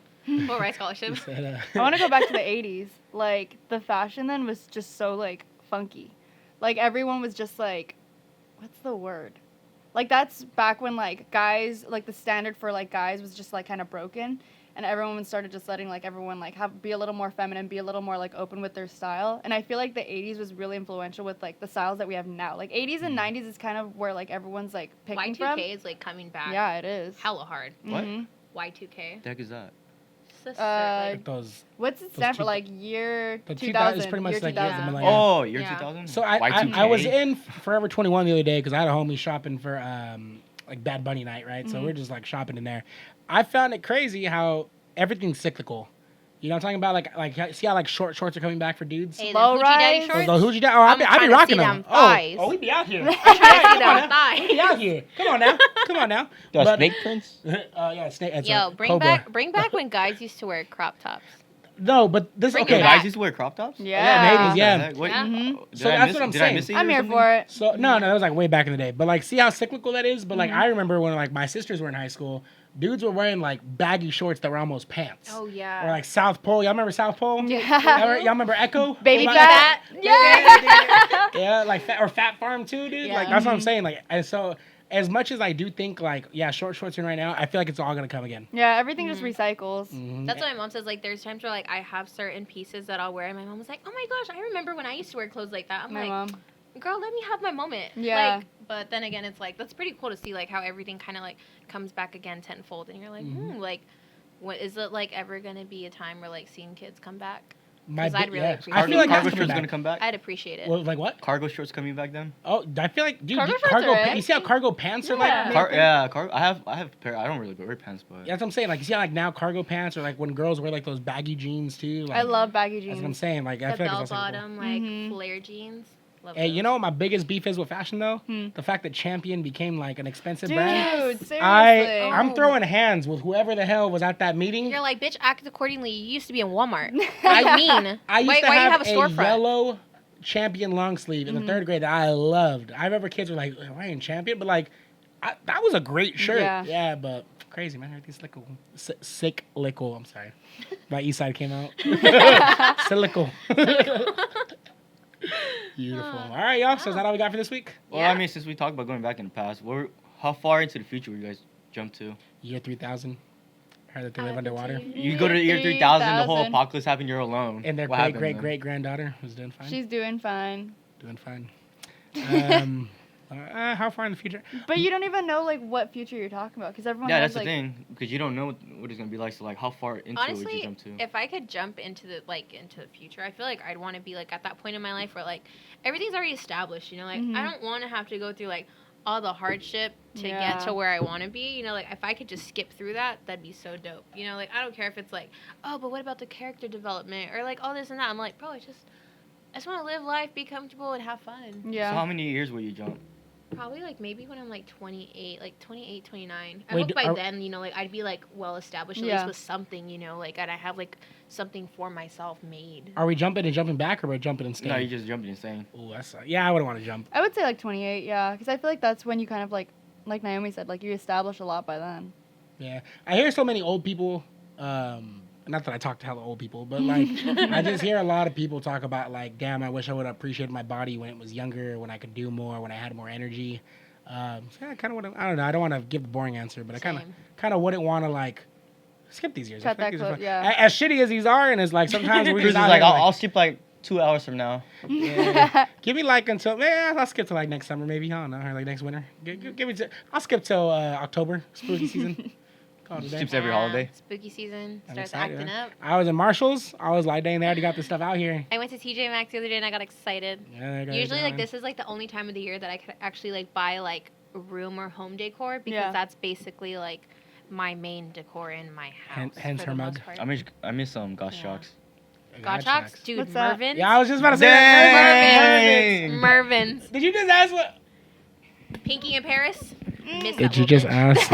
scholarship. I want to go back to the 80s. Like, the fashion then was just so, like, funky. Like, everyone was just, like, what's the word? Like, that's back when, like, guys, like, the standard for, like, guys was just, like, kind of broken. And everyone started just letting, like, everyone, like, be a little more feminine, be a little more, like, open with their style. And I feel like the 80s was really influential with, like, the styles that we have now. Like, 80s and 90s is kind of where, like, everyone's, like, picking from. Y2K is like coming back. Yeah, it is. Hella hard. What? Mhm. Y2K. The heck is that? Sister, Like those. What's it Those stand for? two- Like, year The 2000. it's pretty much year like 2000. the millennium. Oh, year Yeah. 2000. So I Y2K? was in Forever 21 the other day because I had a homie shopping for like Bad Bunny night, right? So we're just like shopping in there. I found it crazy how everything's cyclical. You know what I'm talking about? Like see how like short shorts are coming back for dudes? Hey, Low the Hoochie Daddy rise. shorts. The hoochie down. Oh, I I'm be trying to rocking see them. them thighs. Oh, we be out here. I'm trying to see Come on them now. thighs. We be out here. Come on now. Come on now. The But- snake prints? Yeah, snake. It's Yo, a bring cobra. back when guys used to wear crop tops. No, but this Bring it okay. Yo, back. guys used to wear crop tops? Yeah. ladies, yeah. What the heck? Wait, Yeah. did So I that's miss- what I'm did I saying. miss it I'm or here something? for it. So no, that was like way back in the day. But like, see how cyclical that is. But like, I remember when like my sisters were in high school, dudes were wearing like baggy shorts that were almost pants. Oh yeah. Or like South Pole. Y'all remember South Pole? Yeah. Y'all remember Echo? Baby What fat. about Yeah. Yeah, like Fat Farm too, dude. Yeah. Like that's what I'm saying. Like, and so as much as I do think like, yeah, short shorts in right now, I feel like it's all gonna come again. Yeah, everything just recycles. Mhm. That's what my mom says. Like, there's times where like I have certain pieces that I'll wear, and my mom was like, "Oh my gosh, I remember when I used to wear clothes like that." I'm My like, mom. "Girl, let me have my moment." Yeah. Like, but then again, it's like that's pretty cool to see like how everything kind of like comes back again tenfold, and you're like, like, what is it like ever gonna be a time where like seeing kids come back? My 'Cause I'd bi- really yeah. appreciate I feel like cargo that's shorts coming gonna back. come back? I'd appreciate it. Well, like what? Cargo shorts coming back then? Oh, I feel like, dude, Cargo you- shorts cargo. are it. You see how cargo pants are Yeah. like? I have a pair. I don't really wear pants, but Yeah, that's what I'm saying. Like, you see how like now cargo pants are like when girls wear like those baggy jeans too. Like, I love baggy That's what I'm jeans. saying. Like, I The feel like bell it's also cool. bottom, like Mhm. flare jeans. Love Hey, those. you know what my biggest beef is with fashion though? Hmm. The fact that Champion became like an expensive Dude, brand. seriously. I'm Oh. throwing hands with whoever the hell was at that meeting. You're like, bitch, act accordingly. You used to be in Walmart. I- What do you mean? I used why, to why have, do you have a storefront? yellow Champion long sleeve in the third grade that I loved. I remember kids were like, "Why ain't Champion?" But like, that was a great shirt. Yeah. Yeah, but crazy man, everything's cyclical. I'm sorry, my East Side came out. Cyclical. Beautiful. All right, y'all. So is that all we got for this week? well, Yeah. I mean, since we talked about going back in the past, how far into the future would you guys jump to? Year 3000. Heard that they live underwater. You go to the year 3000, the whole 3000. apocalypse happened, you're alone. And their What great happens great then? great granddaughter was doing fine. She's doing fine. Doing fine. How far in the future? But you don't even know like what future you're talking about because everyone Yeah, has that's like the thing, because you don't know what it's gonna be like. So like, how far into it would you Honestly, jump to? if I could jump into the future, I feel like I'd want to be like at that point in my life where like everything's already established. You know, like Mhm. I don't want to have to go through like all the hardship to Yeah. get to where I want to be. You know, like if I could just skip through that, that'd be so dope. You know, like I don't care if it's like, oh, but what about the character development or like all this and that. I'm like, bro, I just want to live life, be comfortable, and have fun. yeah. So how many years will you jump? Probably like maybe when I'm like 28, like 28, 29. I Wait, hope by are- then, you know, like I'd be like well established at Yeah. least with something, you know, like and I have like something for myself made. Are we jumping and jumping back, or we're jumping and staying? No, you just jumped insane. Ooh, that's yeah. I wouldn't want to jump. I would say like 28, yeah, because I feel like that's when you kind of like Naomi said, like you establish a lot by then. Yeah, I hear so many old people. Not that I talk to hella old people, but like I just hear a lot of people talk about like, damn, I wish I would have appreciated my body when it was younger, when I could do more, when I had more energy. So yeah, I kind of want to. I don't know. I don't want to give the boring answer, but I Same. kind of wouldn't want to like skip these years. I Cut feel like that these are close, fun. yeah. As shitty as these are, and it's like sometimes we're Cruz just is out like, here, I'll skip like 2 hours from now. yeah. Give me like until I'll skip to like next summer maybe. I don't know, or like next winter. Give me. I'll skip till October, spooky season. Call it a day. Skips every holiday. Spooky season I'm starts excited, acting huh? up. I was in Marshalls. I was like, dang, they already got this stuff out here. I went to TJ Maxx the other day and I got excited. Yeah, they got it Usually, like going. this is like the only time of the year that I could actually like buy like room or home decor because Yeah. that's basically like my main decor in my house. Hence for her the mug. most part. I miss some Gosh Yeah. Shocks. Gottschalks? Dude, What's that? Mervins? Yeah, I was just about to say that. Dang. Mervins. Did you just ask what? Pinky in Paris? Miss Did that you little just bitch. ask?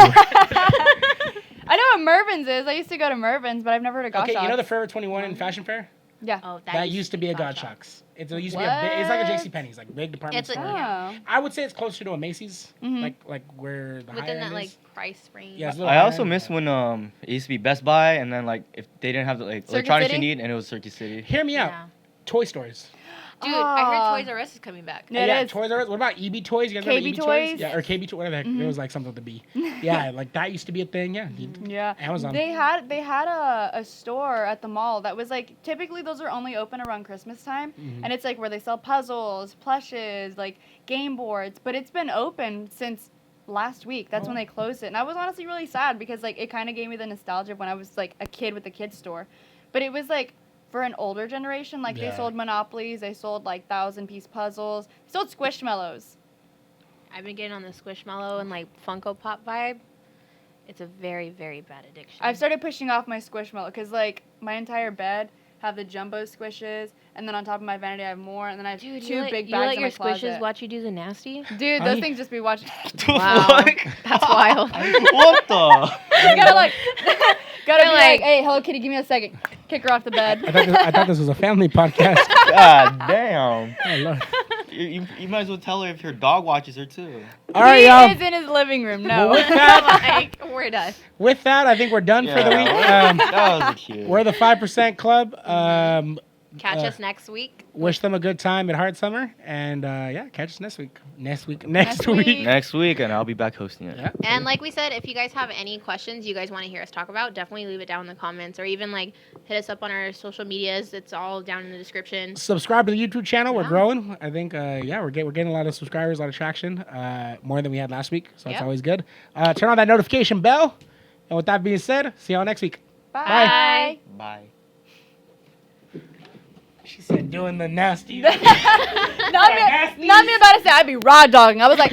I know what Mervin's is. I used to go to Mervin's, but I've never heard of Gottschalks. Okay, you know the Forever 21 in Fashion Fair? Yeah. Oh, That used to be a Gottschalks. It used to be a big, it's like a JCPenney's, like big department It's a- store. yeah. Oh. I would say it's closer to a Macy's, Mhm. like where the Within higher that, end like, is. price range. Yeah, it's a little I higher also end, miss but- when it used to be Best Buy, and then like if they didn't have the like Circuit electronics City? you need, and it was Circuit City. Hear me out. Yeah. Toy stores. Dude, I Ah. heard Toys R Us is coming back. Yeah, it yeah, is. Toys R Us. What about EB Toys? You guys remember KB EB Toys? Yeah, or KB Toys, whatever the heck. Mhm. There was like something with the B. Yeah, like that used to be a thing. Yeah. Yeah. Amazon. They had a store at the mall that was like typically those are only open around Christmas time, Mhm. and it's like where they sell puzzles, plushes, like game boards. But it's been open since last week. That's when they closed it, and I was honestly really sad because like it kind of gave me the nostalgia of when I was like a kid with the kids store. But it was like for an older generation, like Yeah. they sold Monopolies, they sold like 1,000-piece puzzles, they sold Squishmallows. I've been getting on the Squishmallow and, like, Funko Pop vibe. It's a very, very bad addiction. I've started pushing off my Squishmallow because like my entire bed have the jumbo squishes, and then on top of my vanity I have more, and then I have Dude, two you let, big you bags let in your my closet. squishes watch you do the nasty? Dude, I- those things just be watching. The Wow. fuck? That's wild. What the? You gotta like, gotta They're be like, like- hey, Hello Kitty, give me a second. Kick her off the bed. I thought this was a family podcast. God damn. Oh, Lord. You might as well tell her if your dog watches her too. All right, he y'all. is in his living room. No. Well, with that, Like, we're done. with that, I think we're done for the week. that was cute. We're the 5% Club. Catch us next week. Wish them a good time at Heart Summer, and yeah, catch us next week. Next week. Next week. Next week, and I'll be back hosting it. Yeah. And like we said, if you guys have any questions you guys want to hear us talk about, definitely leave it down in the comments, or even like hit us up on our social medias. It's all down in the description. Subscribe to the YouTube channel. We're Yeah. growing. I think, yeah, we're getting a lot of subscribers, a lot of traction, more than we had last week. So that's Yep. always good. Turn on that notification bell. And with that being said, see y'all next week. Bye. Bye. She said doing the nasty. Not me about to say I'd be raw dogging. I was like,